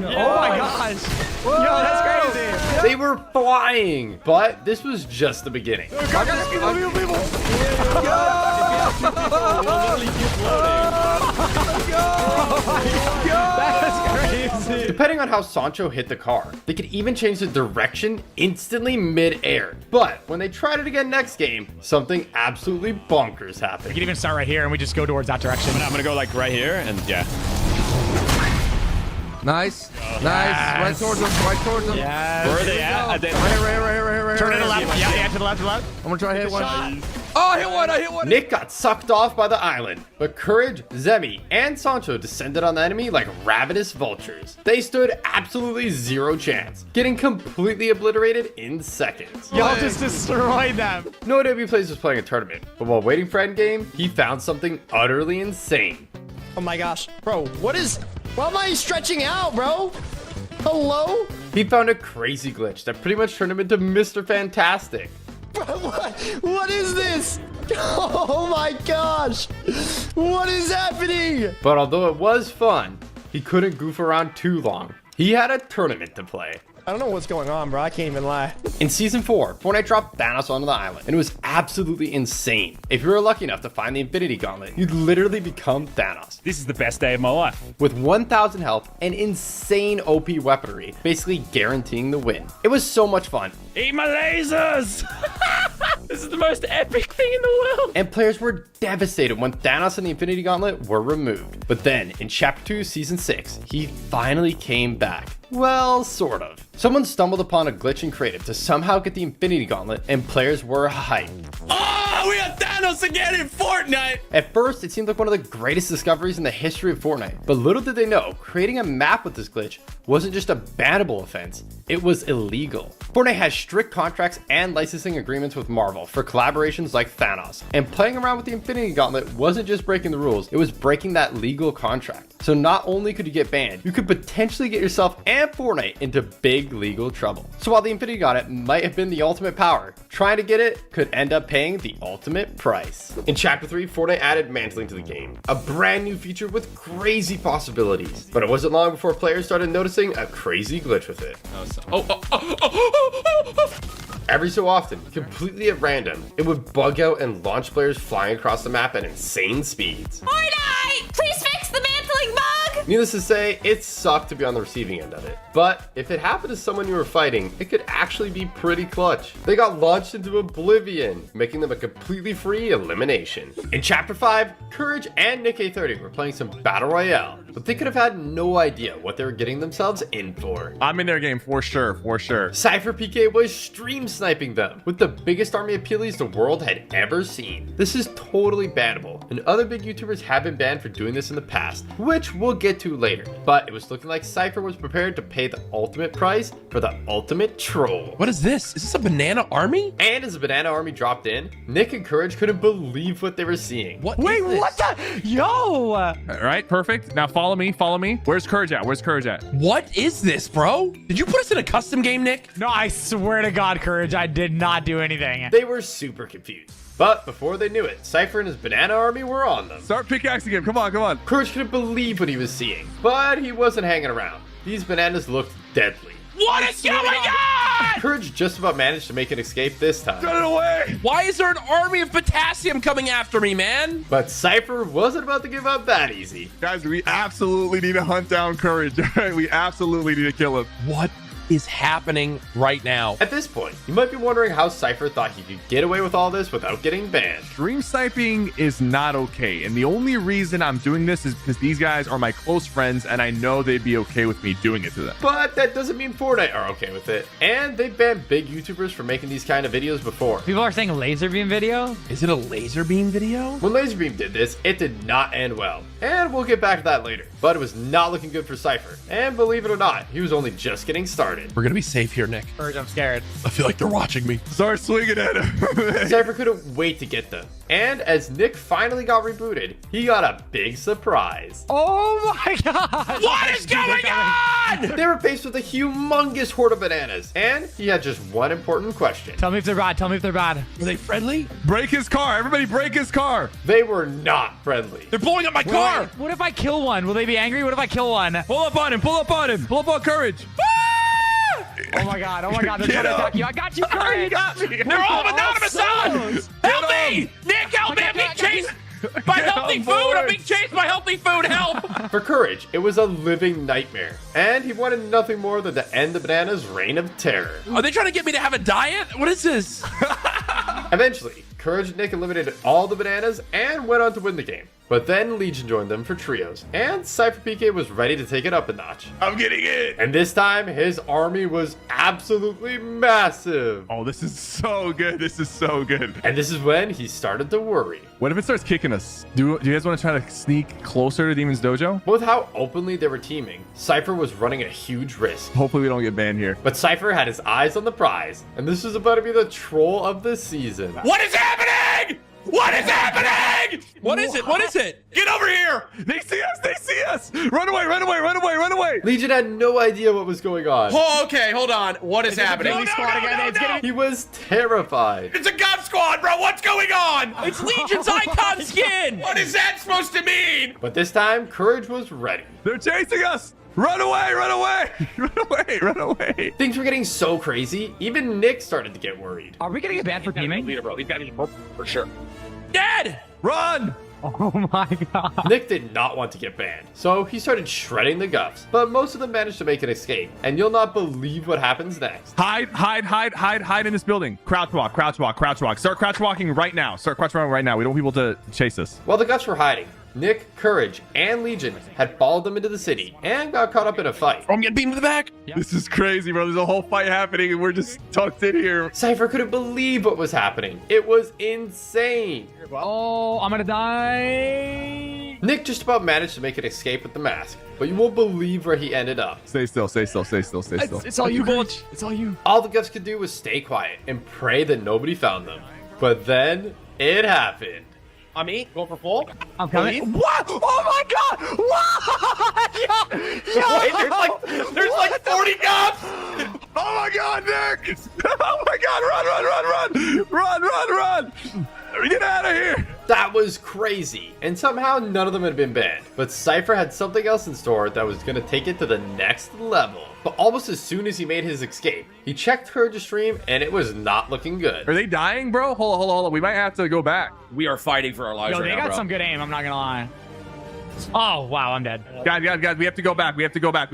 my gosh. Yo, that's crazy. They were flying, but this was just the beginning. That's crazy. Depending on how Sancho hit the car, they could even change the direction instantly mid-air. But when they tried it again next game, something absolutely bonkers happened. We can even start right here and we just go towards that direction. I'm gonna go like right here and yeah. Nice. Nice. Right towards them. Right towards them. Yes. Where are they at? Right here. Turn to the left. Yeah, to the left, I'm gonna try to hit one. Oh, I hit one. Nick got sucked off by the island, but Courage, Zemi, and Sancho descended on the enemy like ravenous vultures. They stood absolutely zero chance, getting completely obliterated in seconds. Y'all just destroyed them. No W Plays was playing a tournament, but while waiting for endgame, he found something utterly insane. Oh my gosh. Bro, why am I stretching out, bro? Hello? He found a crazy glitch that pretty much turned him into Mr. Fantastic. Bro, what is this? Oh my gosh. What is happening? But although it was fun, he couldn't goof around too long. He had a tournament to play. I don't know what's going on, bro. I can't even lie. In Season 4, Fortnite dropped Thanos onto the island, and it was absolutely insane. If you were lucky enough to find the Infinity Gauntlet, you'd literally become Thanos. This is the best day of my life. With 1,000 health and insane OP weaponry, basically guaranteeing the win. It was so much fun. Eat my lasers! This is the most epic thing in the world. And players were devastated when Thanos and the Infinity Gauntlet were removed. But then, in Chapter 2, Season 6, he finally came back. Well, sort of. Someone stumbled upon a glitch in creative to somehow get the Infinity Gauntlet, and players were hyped. Oh, we got Thanos again in Fortnite! At first, it seemed like one of the greatest discoveries in the history of Fortnite. But little did they know, creating a map with this glitch wasn't just a bannable offense, it was illegal. Fortnite has strict contracts and licensing agreements with Marvel for collaborations like Thanos. And playing around with the Infinity Gauntlet wasn't just breaking the rules, it was breaking that legal contract. So not only could you get banned, you could potentially get yourself and Fortnite into big legal trouble. So while the Infinity Gauntlet might have been the ultimate power, trying to get it could end up paying the ultimate price. In Chapter 3, Fortnite added mantling to the game, a brand new feature with crazy possibilities. But it wasn't long before players started noticing a crazy glitch with it. Every so often, completely at random, it would bug out and launch players flying across the map at insane speeds. Fortnite! Please fix the mantling bug! Needless to say, it sucked to be on the receiving end of it. But if it happened to someone you were fighting, it could actually be pretty clutch. They got launched into oblivion, making them a completely free elimination. In Chapter 5, Courage and Nick A30 were playing some Battle Royale, but they could have had no idea what they were getting themselves in for. I'm in their game for sure, for sure. Cypher PK was stream sniping them with the biggest army of Peelies the world had ever seen. This is totally bannable, and other big YouTubers have been banned for doing this in the past, which we'll get to later. But it was looking like Cypher was prepared to pay the ultimate price for the ultimate troll. What is this? Is this a banana army? And as the banana army dropped in, Nick and Courage couldn't believe what they were seeing. Wait, what the? Yo! All right, perfect. Now follow me, follow me. Where's Courage at? Where's Courage at? What is this, bro? Did you put us in a custom game, Nick? No, I swear to God, Courage, I did not do anything. They were super confused. But before they knew it, Cypher and his banana army were on them. Start pickaxing him. Come on, come on. Courage couldn't believe what he was seeing, but he wasn't hanging around. These bananas looked deadly. What is going on? Courage just about managed to make an escape this time. Get it away! Why is there an army of potassium coming after me, man? But Cypher wasn't about to give up that easy. Guys, we absolutely need to hunt down Courage. All right, we absolutely need to kill him. What is happening right now? At this point, you might be wondering how Cypher thought he could get away with all this without getting banned. Stream sniping is not okay, and the only reason I'm doing this is because these guys are my close friends, and I know they'd be okay with me doing it to them. But that doesn't mean Fornite are okay with it, and they've banned big YouTubers for making these kind of videos before. People are saying laser beam video? Is it a laser beam video? When Laserbeam did this, it did not end well, and we'll get back to that later. But it was not looking good for Cypher, and believe it or not, he was only just getting started. We're gonna be safe here, Nick. Courage, I'm scared. I feel like they're watching me. Start swinging at him. Cypher couldn't wait to get them. And as Nick finally got rebooted, he got a big surprise. Oh my God! What is going on? They were faced with a humongous horde of bananas, and he had just one important question. Tell me if they're bad. Tell me if they're bad. Are they friendly? Break his car. Everybody break his car. They were not friendly. They're blowing up my car. Wait, what if I kill one? Will they be angry? What if I kill one? Pull up on him. Pull up on him. Pull up on Courage. Oh my God. Oh my God. They're trying to attack you. I got you, Courage. You got me. They're all anonymous on. Help me! Nick, help me! I'm being chased by healthy food. I'm being chased by healthy food. Help! For Courage, it was a living nightmare, and he wanted nothing more than to end the bananas' reign of terror. Are they trying to get me to have a diet? What is this? Eventually, Courage and Nick eliminated all the bananas and went on to win the game. But then Legion joined them for trios, and Cypher PK was ready to take it up a notch. I'm getting it. And this time, his army was absolutely massive. Oh, this is so good. This is so good. And this is when he started to worry. What if it starts kicking us? Do you guys want to try to sneak closer to Demon's Dojo? With how openly they were teaming, Cypher was running a huge risk. Hopefully we don't get banned here. But Cypher had his eyes on the prize, and this was about to be the troll of the season. What is happening? What is happening? What is it? What is it? Get over here! They see us! They see us! Run away! Run away! Run away! Run away! Legion had no idea what was going on. Oh, okay, hold on. What is happening? He was terrified. It's a Gov Squad, bro. What's going on? It's Legion's icon skin. What is that supposed to mean? But this time, Courage was ready. They're chasing us! Run away! Run away! Run away! Run away! Things were getting so crazy, even Nick started to get worried. Are we gonna get banned for teaming? Leader, bro. He's got to be for sure. Dead! Run! Oh my God. Nick did not want to get banned, so he started shredding the Govs, but most of them managed to make an escape, and you'll not believe what happens next. Hide in this building. Crouch walk, crouch walk, crouch walk. Start crouch walking right now. Start crouch walking right now. We don't want people to chase us. While the Govs were hiding, Nick, Courage, and Legion had followed them into the city and got caught up in a fight. I'm getting beamed to the back. Yep. This is crazy, bro. There's a whole fight happening, and we're just tucked in here. Cypher couldn't believe what was happening. It was insane. Oh, I'm gonna die. Nick just about managed to make an escape with the mask, but you won't believe where he ended up. Stay still, stay still, stay still, stay still. It's all you, Courage. It's all you. All the Govs could do was stay quiet and pray that nobody found them. But then it happened. I'm going for full. I'm coming. What? Oh my God! What? Yo, Wait, there's like 40 Govs. Oh my God, Nick! Oh my God! Run! Get out of here! That was crazy, and somehow none of them had been banned. But Cypher had something else in store that was going to take it to the next level. But almost as soon as he made his escape, he checked Courage's stream, and it was not looking good. Are they dying, bro? Hold on. We might have to go back. We are fighting for our lives Yo, right now, they got bro. some good aim, I'm not gonna lie. Oh, wow, I'm dead. Guys, we have to go back. We have to go back.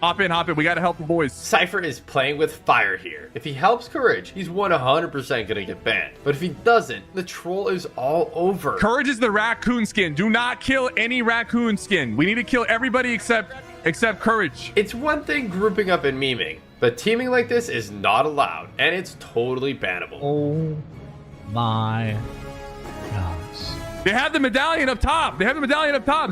Hop in. We gotta help the boys. Cypher is playing with fire here. If he helps Courage, he's 100% gonna get banned. But if he doesn't, the troll is all over. Courage is the raccoon skin. Do not kill any raccoon skin. We need to kill everybody except Courage. It's one thing grouping up and memeing, but teaming like this is not allowed, and it's totally bannable. Oh my gosh. They have the medallion up top.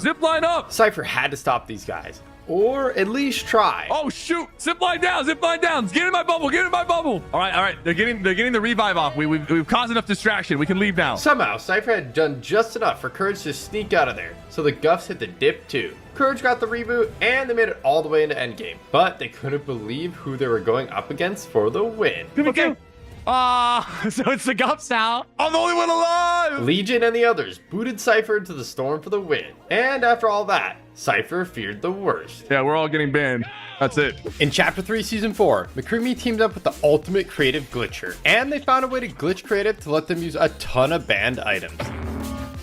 Zip line up. Cypher had to stop these guys, or at least try. Oh shoot! Zip line down. Get in my bubble. All right. They're getting the revive off. We've caused enough distraction. We can leave now. Somehow, Cypher had done just enough for Courage to sneak out of there, so the Guffs hit the dip too. Courage got the reboot, and they made it all the way into endgame, but they couldn't believe who they were going up against for the win. Okay. So it's the Gups now. I'm the only one alive. Legion and the others booted Cypher into the storm for the win, and after all that, Cypher feared the worst. Yeah, we're all getting banned. That's it. In Chapter 3, Season 4, McCreamy teamed up with the ultimate creative glitcher, and they found a way to glitch creative to let them use a ton of banned items.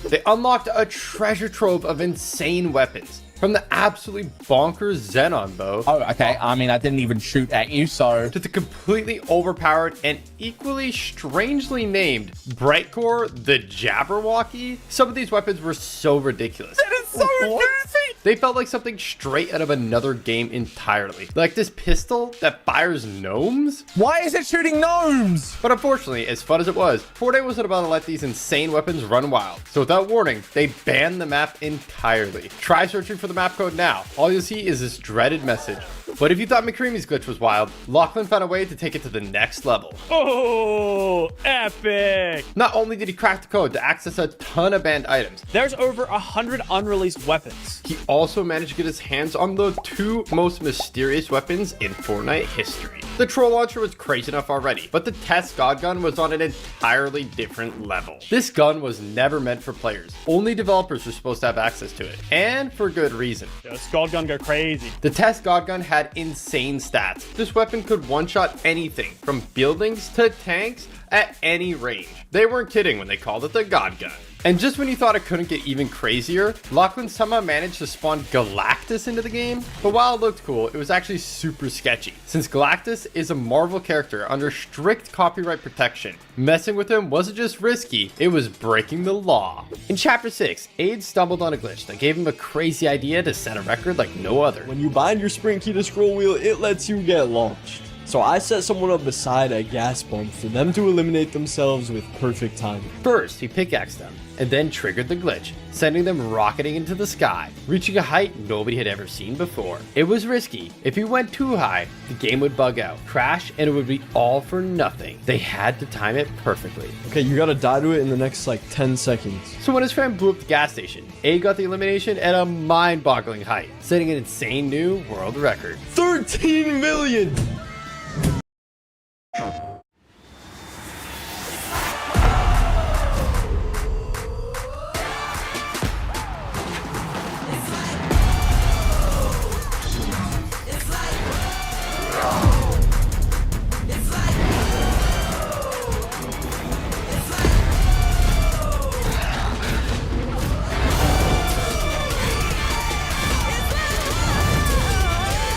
They unlocked a treasure trove of insane weapons, from the absolutely bonkers Xenon bow. Oh, okay. I mean, I didn't even shoot at you, so. To the completely overpowered and equally strangely named Brightcore the Jabberwocky. Some of these weapons were so ridiculous. That is so goofy! They felt like something straight out of another game entirely. Like this pistol that fires gnomes? Why is it shooting gnomes? But unfortunately, as fun as it was, Fornite wasn't about to let these insane weapons run wild. So without warning, they banned the map entirely. Try searching for the map code now. All you'll see is this dreaded message. But if you thought McCreamy's glitch was wild, Lachlan found a way to take it to the next level. Oh, epic! Not only did he crack the code to access a ton of banned items, There's over 100 unreleased weapons. he also managed to get his hands on the two most mysterious weapons in Fortnite history. The troll launcher was crazy enough already, but the test god gun was on an entirely different level. This gun was never meant for players. Only developers were supposed to have access to it, and for good reason. Yo, this god gun go crazy. The test god gun had insane stats. This weapon could one-shot anything, from buildings to tanks, at any range. They weren't kidding when they called it the god gun. And just when you thought it couldn't get even crazier, Lachlan somehow managed to spawn Galactus into the game. But while it looked cool, it was actually super sketchy, since Galactus is a Marvel character under strict copyright protection. Messing with him wasn't just risky, it was breaking the law. In Chapter 6, Aid stumbled on a glitch that gave him a crazy idea to set a record like no other. When you bind your sprint key to scroll wheel, it lets you get launched. So I set someone up beside a gas pump for them to eliminate themselves with perfect timing. First, he pickaxed them, and then triggered the glitch, sending them rocketing into the sky, reaching a height nobody had ever seen before. It was risky. If he went too high, the game would bug out, crash, and it would be all for nothing. They had to time it perfectly. Okay, you gotta die to it in the next like 10 seconds. So when his friend blew up the gas station, A got the elimination at a mind-boggling height, setting an insane new world record. 13 million!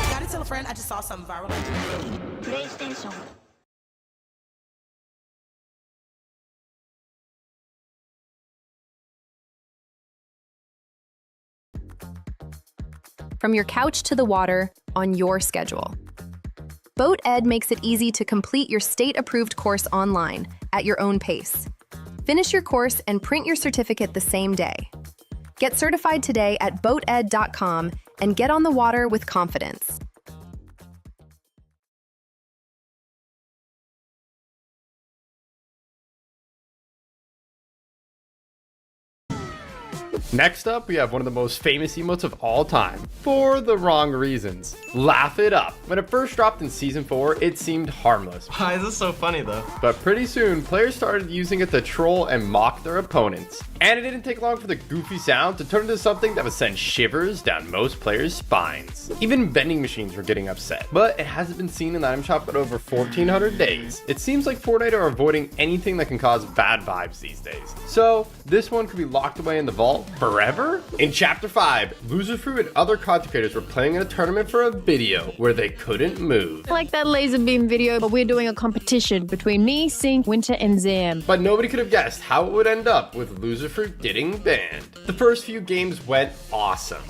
Gotta tell a friend I just saw something viral. PlayStation. From your couch to the water, on your schedule. Boat Ed makes it easy to complete your state-approved course online at your own pace. Finish your course and print your certificate the same day. Get certified today at boated.com and get on the water with confidence. Next up, we have one of the most famous emotes of all time, for the wrong reasons. Laugh it up. When it first dropped in Season 4, it seemed harmless. Why is this so funny though? But pretty soon, players started using it to troll and mock their opponents. And it didn't take long for the goofy sound to turn into something that would send shivers down most players' spines. Even vending machines were getting upset. But it hasn't been seen in the item shop in over 1,400 days. It seems like Fortnite are avoiding anything that can cause bad vibes these days. So, this one could be locked away in the vault well, forever? In Chapter 5, Loserfruit and other content creators were playing in a tournament for a video where they couldn't move. Like that laser beam video, but we're doing a competition between me, Sync, Winter, and Zam. But nobody could have guessed how it would end up with Loserfruit getting banned. The first few games went awesome.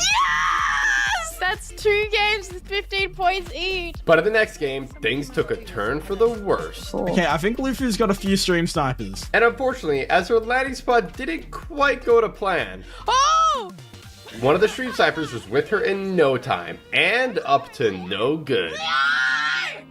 That's 2 games with 15 points each. But in the next game, things took a turn for the worse. Okay, I think Luffy's got a few stream snipers. And unfortunately, as her landing spot didn't quite go to plan, Oh! one of the stream snipers was with her in no time, and up to no good.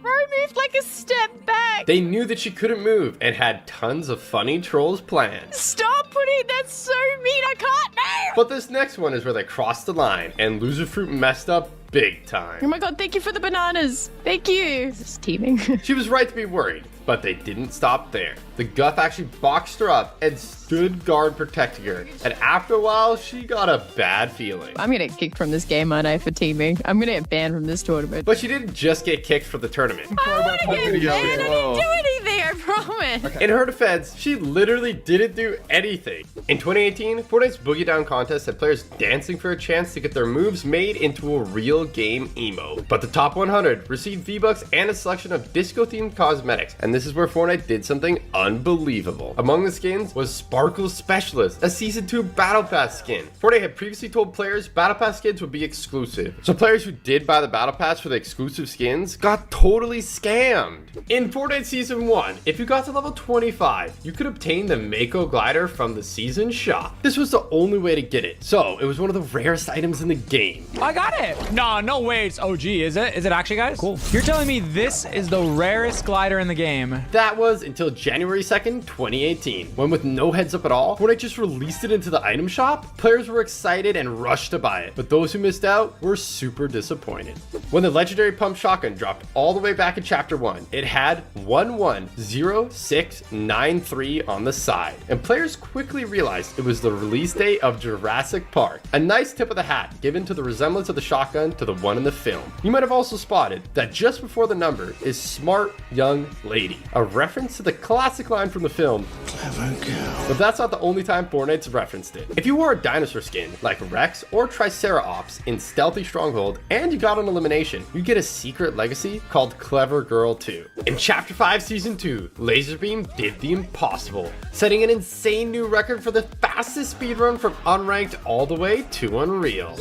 Bro moved like a step back. They knew that she couldn't move and had tons of funny trolls planned. Stop putting that so mean. I can't move. But this next one is where they crossed the line, and Loserfruit messed up big Oh time. my god, thank you for the bananas. Thank you. This is teaming. She was right to be worried, but they didn't stop there. The Guff actually boxed her up and stood guard protecting her, and after a while, she got a bad feeling. I'm gonna get kicked from this game, aren't I, for teaming? I'm gonna get banned from this tournament. But she didn't just get kicked from the tournament. I wanna get banned. I didn't do anything, I promise. In her defense, she literally didn't do anything. In 2018, Fortnite's Boogie Down contest had players dancing for a chance to get their moves made into a real game emote. But the top 100 received V-Bucks and a selection of disco-themed cosmetics, and this is where Fortnite did something unbelievable. Among the skins was Sparkle Specialist, a Season 2 Battle Pass skin. Fortnite had previously told players Battle Pass skins would be exclusive, so players who did buy the Battle Pass for the exclusive skins got totally scammed. In Fortnite Season 1, if you got to level 25, you could obtain the Mako glider from the season shop. This was the only way to get it, so it was one of the rarest items in the game. I got it. No way it's OG, is it? Is it actually, guys? Cool. You're telling me this is the rarest glider in the game? That was until January 2nd, 2018, when with no heads up at all, Fortnite just released it into the item shop. Players were excited and rushed to buy it, but those who missed out were super disappointed. When the legendary pump shotgun dropped all the way back in Chapter 1, it had 110693 on the side, and players quickly realized it was the release date of Jurassic Park. A nice tip of the hat given to the resemblance of the shotgun to the one in the film. You might have also spotted that just before the number is Smart Young Lady, a reference to the classic line from the film, Clever Girl. But that's not the only time Fortnite's referenced it. If you wore a dinosaur skin like Rex or Triceratops in Stealthy Stronghold and you got an elimination, you get a secret legacy called Clever Girl 2. In Chapter 5 Season 2, Laserbeam did the impossible, setting an insane new record for the fastest speedrun from unranked all the way to Unreal.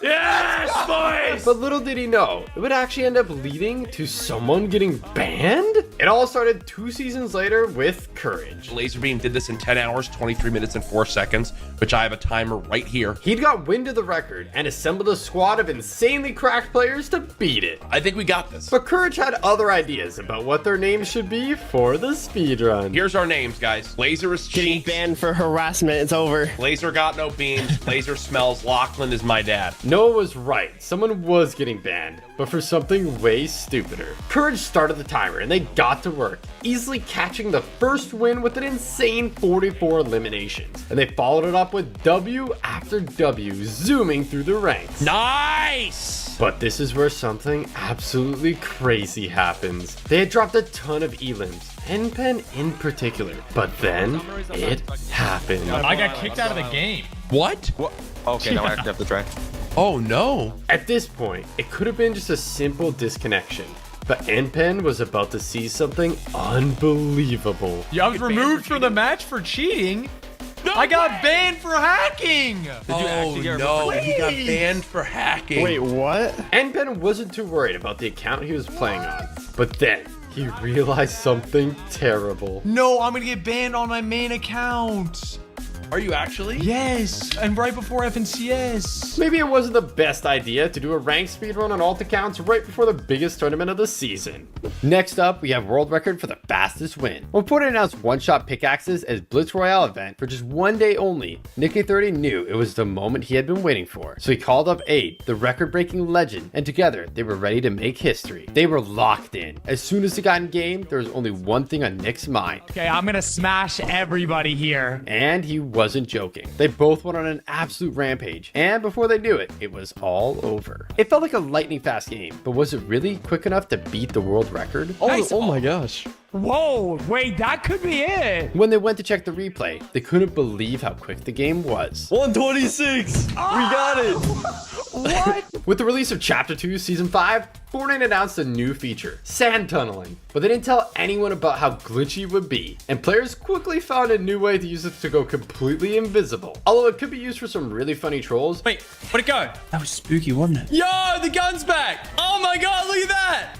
Yes, boys! But little did he know, it would actually end up leading to someone getting banned? It all started 2 seasons later with Courage. Laserbeam did this in 10 hours, 23 minutes, and 4 seconds, which I have a timer right here. He'd got wind of the record and assembled a squad of insanely cracked players to beat it. I think we got this. But Courage had other ideas about what their names should be for the speedrun. Here's our names, guys. Laser is Getting cheeks. banned for harassment. It's over. Laser got no beams. Laser smells. Lachlan is my dad. Noah was right. Someone was getting banned, but for something way stupider. Courage started the timer and they got to work, easily catching the first win with an insane 44 eliminations. And they followed it up with W after W, zooming through the ranks. Nice! But this is where something absolutely crazy happens. They had dropped a ton of elims, NPen in particular, but then it happened. I got kicked out of the game. What? Okay, now I actually have to try. Oh no. At this point, it could have been just a simple disconnection, but NPen was about to see something unbelievable. I was removed from the match for cheating. I got banned for hacking. Oh no, he got banned for hacking. Wait, what? NPen wasn't too worried about the account he was playing on, but then he realized something terrible. No, I'm gonna get banned on my main account. Are you actually? Yes, and right before FNCS. Maybe it wasn't the best idea to do a ranked speedrun on alt accounts right before the biggest tournament of the season. Next up, we have world record for the fastest win. When Fortnite announced one-shot pickaxes as Blitz Royale event for just 1 day only, Nicky30 knew it was the moment he had been waiting for. So he called up Aid, the record-breaking legend, and together they were ready to make history. They were locked in. As soon as they got in game, there was only one thing on Nick's mind. Okay, I'm gonna smash everybody here. And he wasn't joking. They both went on an absolute rampage, and before they knew it, it was all over. It felt like a lightning fast game, but was it really quick enough to beat the world record? Oh, oh my gosh. Whoa, wait, that could be it. When they went to check the replay, they couldn't believe how quick the game was. 126. We got it. What? With the release of Chapter 2 Season 5, Fortnite announced a new feature, sand tunneling, but they didn't tell anyone about how glitchy it would be, and players quickly found a new way to use it to go completely invisible. Although it could be used for some really funny trolls. Wait, where'd it go? That was spooky, wasn't it? Yo, the gun's back. Oh my god, look at that.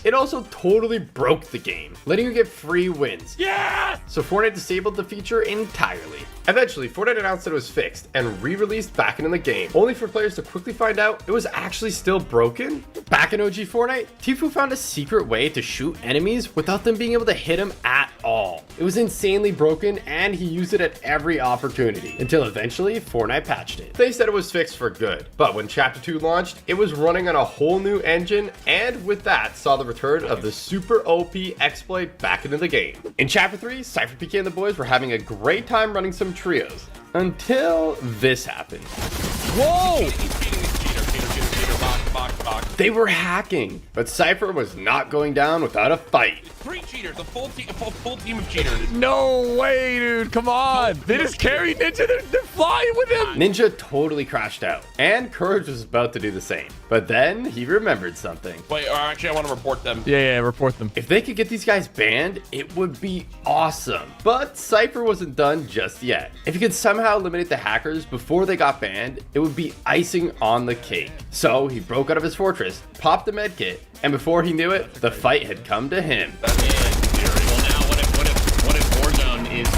It also totally broke the game, letting you get free wins. Yeah! So Fortnite disabled the feature entirely. Eventually, Fortnite announced that it was fixed and re-released back into the game, only for players to quickly find out it was actually still broken. Back in OG Fortnite, Tfue found a secret way to shoot enemies without them being able to hit him at all. It was insanely broken, and he used it at every opportunity, until eventually Fortnite patched it. They said it was fixed for good, but when Chapter 2 launched, it was running on a whole new engine, and with that saw the return of the super OP exploit back into the game. In Chapter 3, Cypher PK and the boys were having a great time running some trios, until this happened. Whoa! They were hacking, but Cypher was not going down without a fight. 3 cheaters, a full team of cheaters. No way, dude. Come on. They just carried Ninja. They're flying with him. Ninja totally crashed out, and Courage was about to do the same. But then he remembered something. Wait, actually, I want to report them. Yeah, report them. If they could get these guys banned, it would be awesome. But Cypher wasn't done just yet. If he could somehow eliminate the hackers before they got banned, it would be icing on the cake. So he broke out of his fortress, popped the medkit, and before he knew it, the fight had come to him. Well, now what if Warzone is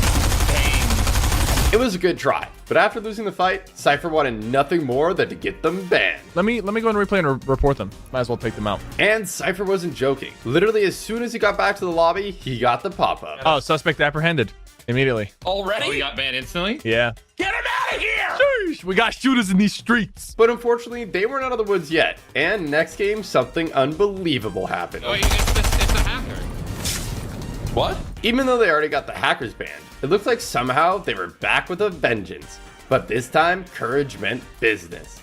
paying? It was a good try, but after losing the fight, Cypher wanted nothing more than to get them banned. Let me go and replay and report them. Might as well take them out. And Cypher wasn't joking. Literally, as soon as he got back to the lobby, he got the pop-up. Oh, suspect apprehended immediately. Already? Oh, we got banned instantly? Yeah. Get him out of here! Sheesh, we got shooters in these streets. But unfortunately, they weren't out of the woods yet. And next game, something unbelievable happened. Oh, it's a hacker. What? Even though they already got the hackers banned, it looked like somehow they were back with a vengeance. But this time, Courage meant business.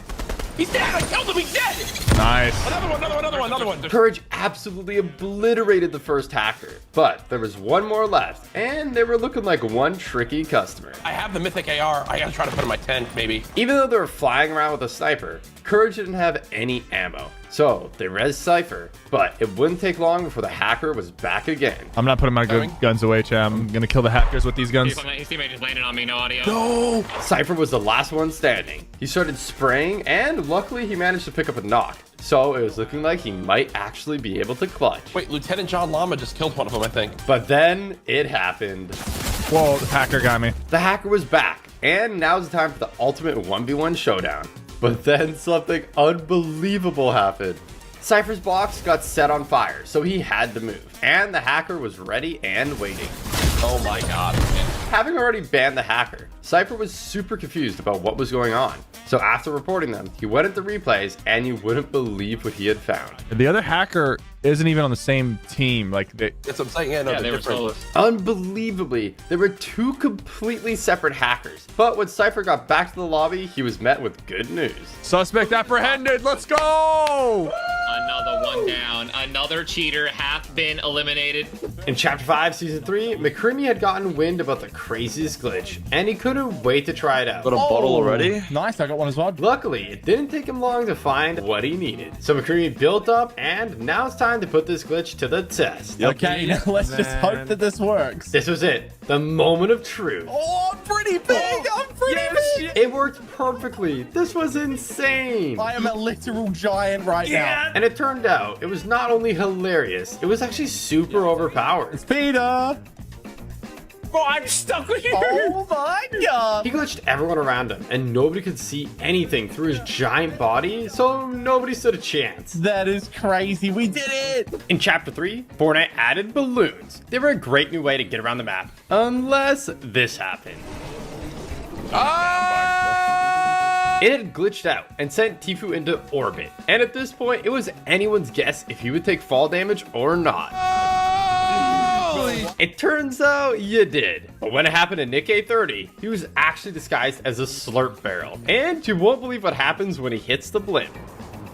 He's dead! I killed him! He's dead! Nice. Another one. Courage absolutely obliterated the first hacker. But there was one more left, and they were looking like one tricky customer. I have the mythic AR. I gotta try to put in my tent, maybe. Even though they were flying around with a sniper, Courage didn't have any ammo. So they res Cypher, but it wouldn't take long before the hacker was back again. I'm not putting my guns away, Cham. I'm gonna kill the hackers with these guns. His teammate just landed on me, no audio. No! Cypher was the last one standing. He started spraying, and luckily he managed to pick up a knock. So it was looking like he might actually be able to clutch. Wait, Lieutenant John Llama just killed one of them, I think. But then it happened. Whoa, the hacker got me. The hacker was back, and now's the time for the ultimate 1v1 showdown. But then something unbelievable happened. Cypher's box got set on fire, so he had to move. And the hacker was ready and waiting. Oh my god. Having already banned the hacker, Cypher was super confused about what was going on. So after reporting them, he went into replays, and you wouldn't believe what he had found. The other hacker isn't even on the same team. Like That's what I'm saying. Yeah, no, they were solos. Unbelievably, there were two completely separate hackers. But when Cypher got back to the lobby, he was met with good news. Suspect apprehended. Let's go. Another one down. Another cheater hath been eliminated. In Chapter 5, Season 3, McCreamy had gotten wind about the craziest glitch, and he couldn't wait to try it out. Got a bottle already? Nice, I got one as well. Luckily, it didn't take him long to find what he needed. So McCreamy built up, and now it's time to put this glitch to the test. Okay, now let's just hope that this works. This was it. The moment of truth. Oh, I'm pretty big! I'm pretty big! It worked perfectly. This was insane. I am a literal giant right now. And it turned out, it was not only hilarious, it was actually super overpowered. It's Peter! Oh, I'm stuck with you. Oh my god! He glitched everyone around him, and nobody could see anything through his giant body, so nobody stood a chance. That is crazy. We did it! In Chapter 3, Fortnite added balloons. They were a great new way to get around the map, unless this happened. It had glitched out and sent Tfue into orbit, and at this point, it was anyone's guess if he would take fall damage or not. It turns out you did. But when it happened to Nick A30, he was actually disguised as a slurp barrel. And you won't believe what happens when he hits the blimp.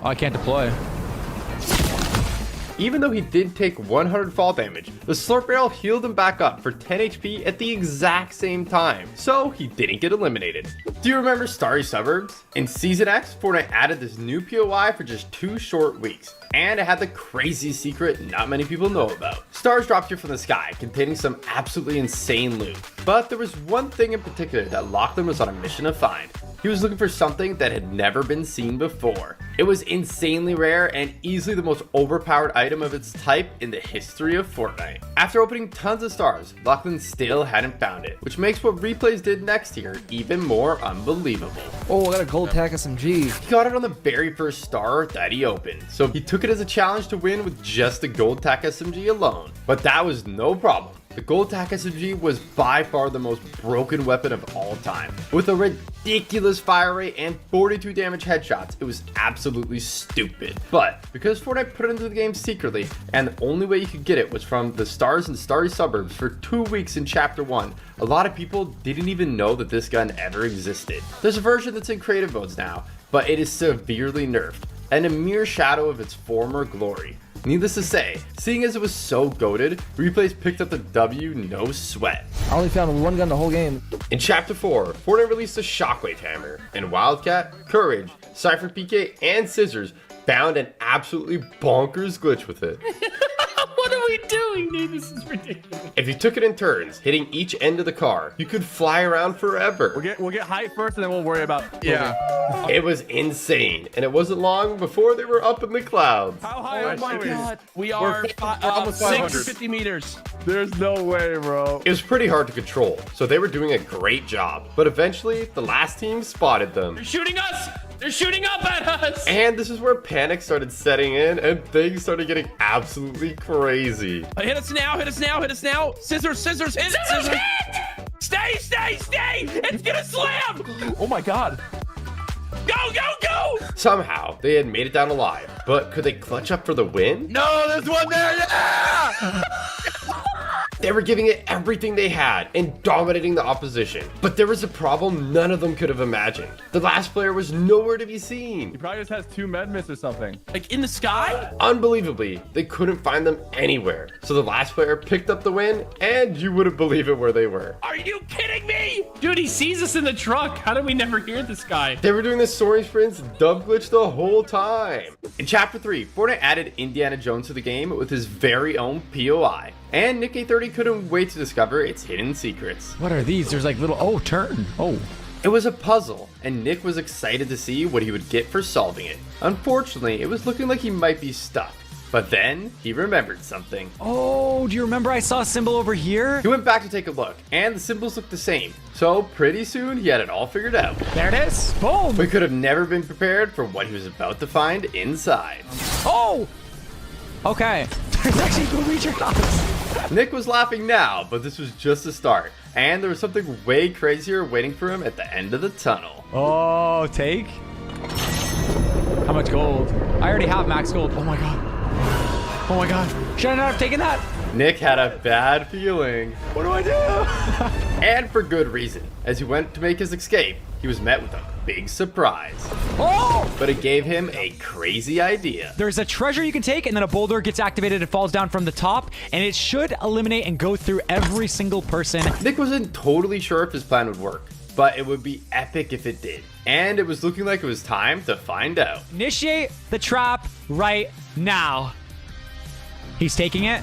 Oh, I can't deploy. Even though he did take 100 fall damage, the slurp barrel healed him back up for 10 HP at the exact same time, so he didn't get eliminated. Do you remember Starry Suburbs? In Season X, Fortnite added this new POI for just 2 short weeks, and it had the crazy secret not many people know about. Stars dropped here from the sky, containing some absolutely insane loot. But there was one thing in particular that Lachlan was on a mission to find. He was looking for something that had never been seen before. It was insanely rare and easily the most overpowered item of its type in the history of Fortnite. After opening tons of stars, Lachlan still hadn't found it, which makes what Replays did next here even more unbelievable. Oh, I got a gold tack SMG. He got it on the very first star that he opened, so he took it as a challenge to win with just the gold tack SMG alone. But that was no problem. The gold tack SMG was by far the most broken weapon of all time. With a ridiculous fire rate and 42 damage headshots, it was absolutely stupid. But because Fortnite put it into the game secretly, and the only way you could get it was from the stars and starry suburbs for 2 weeks in chapter 1, a lot of people didn't even know that this gun ever existed. There's a version that's in creative modes now, but it is severely nerfed and a mere shadow of its former glory. Needless to say, seeing as it was so goated, Replays picked up the W no sweat. I only found one gun the whole game. In Chapter 4, Fortnite released a Shockwave Hammer, and Wildcat, Courage, Cypher PK, and Scissors found an absolutely bonkers glitch with it. What are we doing, dude? This is ridiculous. If you took it in turns, hitting each end of the car, you could fly around forever. We'll get height first, and then we'll worry about. Yeah. It was insane, and it wasn't long before they were up in the clouds. How high Oh my god. We are almost 500. 650 meters. There's no way, bro. It was pretty hard to control, so they were doing a great job. But eventually, the last team spotted them. They're shooting us! They're shooting up at us! And this is where panic started setting in, and things started getting absolutely crazy. Hit us now, hit us now, hit us now. Scissors, scissors, hit! Scissors hit! Stay, stay, stay! It's gonna slam! Oh my god. Go, go, go! Somehow, they had made it down alive, but could they clutch up for the win? No, there's one there. Yeah! They were giving it everything they had and dominating the opposition. But there was a problem none of them could have imagined. The last player was nowhere to be seen. He probably just has 2 med miss or something. Like in the sky? Unbelievably, they couldn't find them anywhere. So the last player picked up the win, and you wouldn't believe it where they were. Are you kidding me? Dude, he sees us in the truck. How did we never hear this guy? They were doing the soaring sprints dub glitch the whole time. In Chapter 3, Fortnite added Indiana Jones to the game with his very own POI. And Nick A30 couldn't wait to discover its hidden secrets. What are these? There's like little, oh, turn. Oh. It was a puzzle, and Nick was excited to see what he would get for solving it. Unfortunately, it was looking like he might be stuck. But then, he remembered something. Oh, do you remember I saw a symbol over here? He went back to take a look, and the symbols looked the same. So pretty soon, he had it all figured out. There it is. Boom. We could have never been prepared for what he was about to find inside. Oh! Okay. There's actually booby traps. Nick was laughing now, but this was just the start. And there was something way crazier waiting for him at the end of the tunnel. Oh, take? How much gold? I already have max gold. Oh my god. Oh my god. Should I not have taken that? Nick had a bad feeling. What do I do? And for good reason. As he went to make his escape, he was met with a big surprise. Oh! But it gave him a crazy idea. There's a treasure you can take, and then a boulder gets activated and falls down from the top, and it should eliminate and go through every single person. Nick wasn't totally sure if his plan would work, but it would be epic if it did. And it was looking like it was time to find out. Initiate the trap right now. He's taking it.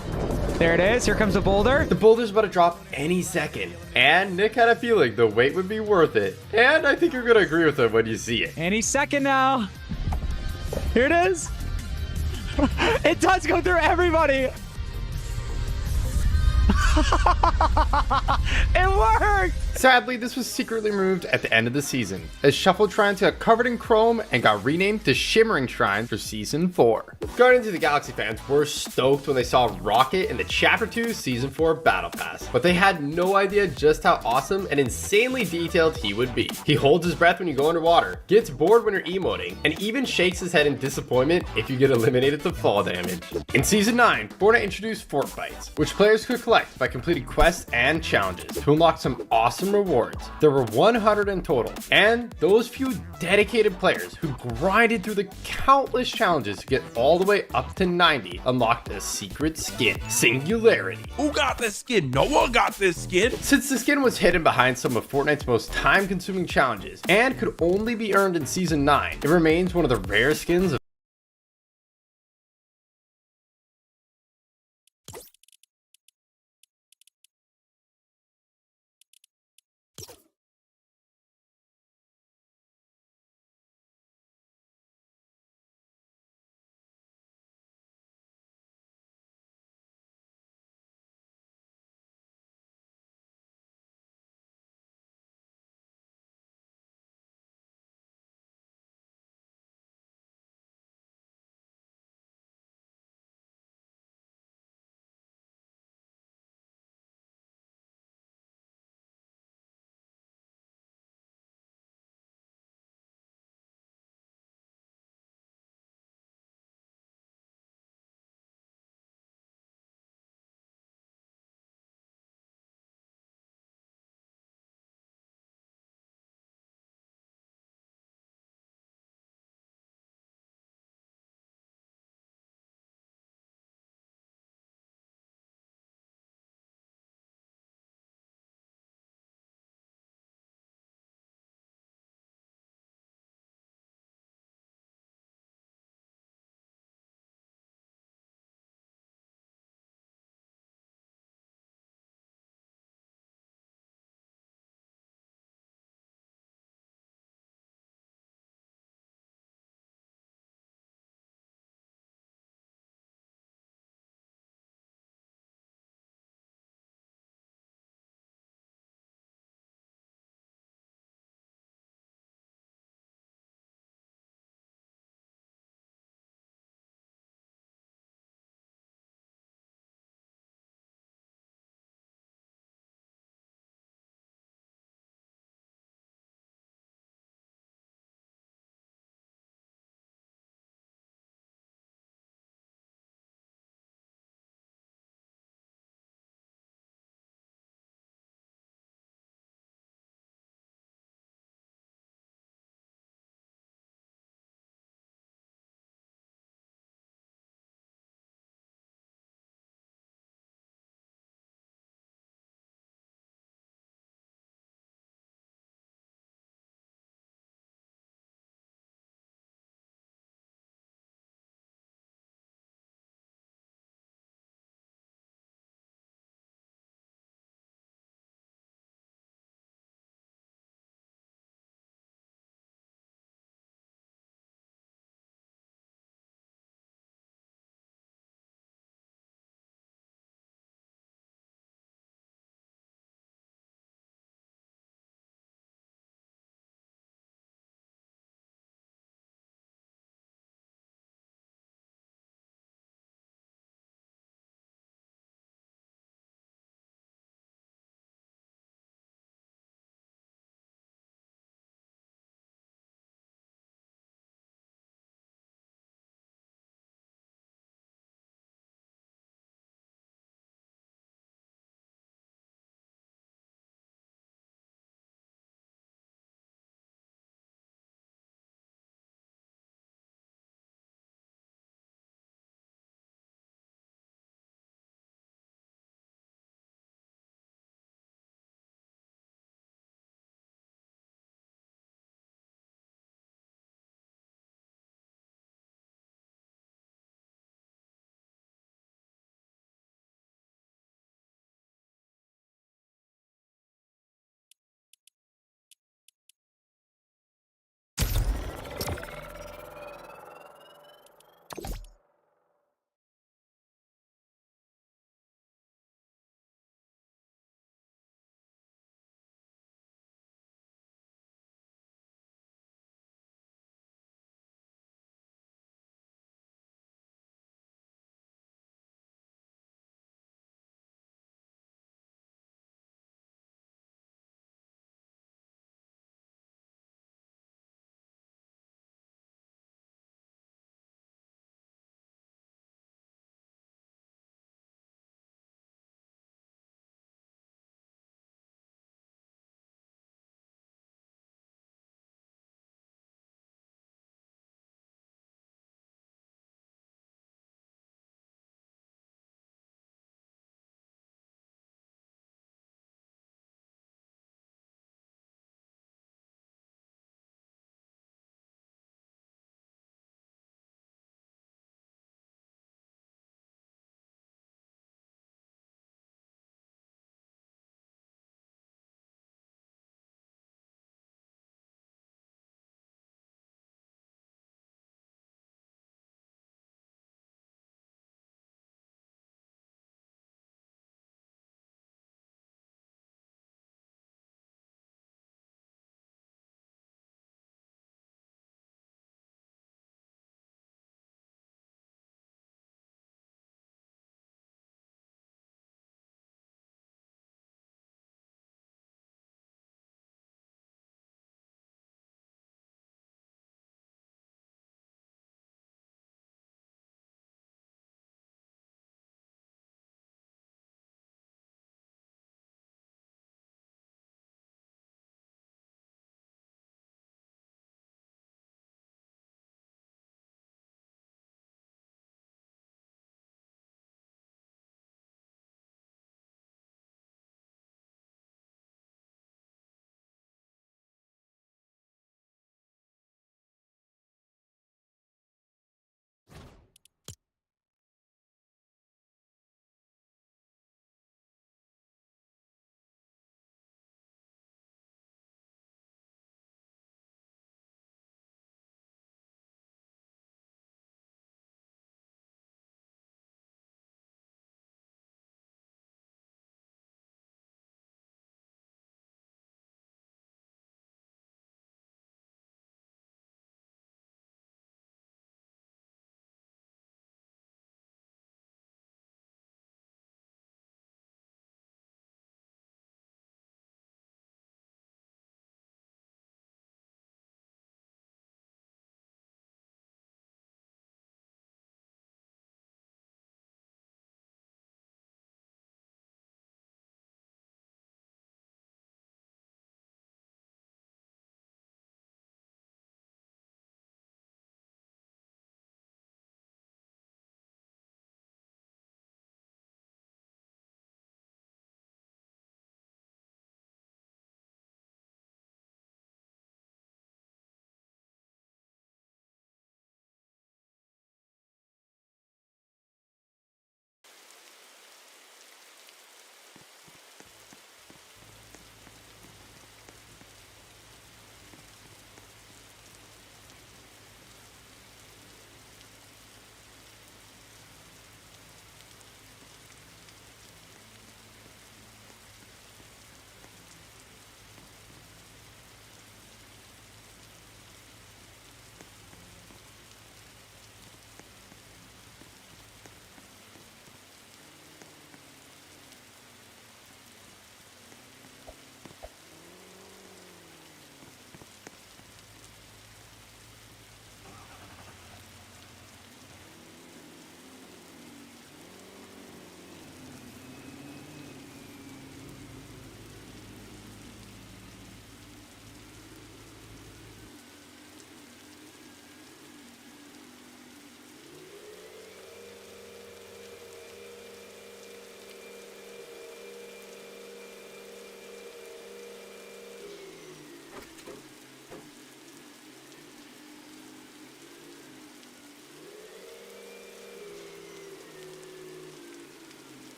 There it is. Here comes the boulder. The boulder's about to drop any second. And Nick had a feeling the wait would be worth it. And I think you're going to agree with him when you see it. Any second now. Here it is. It does go through everybody. It worked! Sadly, this was secretly removed at the end of the season, as Shuffled Shrines got covered in chrome and got renamed to Shimmering Shrines for Season 4. Guardians of the Galaxy fans were stoked when they saw Rocket in the Chapter 2 Season 4 Battle Pass, but they had no idea just how awesome and insanely detailed he would be. He holds his breath when you go underwater, gets bored when you're emoting, and even shakes his head in disappointment if you get eliminated to fall damage. In Season 9, Fortnite introduced Fort Fights, which players could collect collect by completing quests and challenges to unlock some awesome rewards. There were 100 in total, and those few dedicated players who grinded through the countless challenges to get all the way up to 90 unlocked a secret skin, Singularity. Who got this skin? No one got this skin. Since the skin was hidden behind some of Fortnite's most time-consuming challenges and could only be earned in Season 9, it remains one of the rare skins of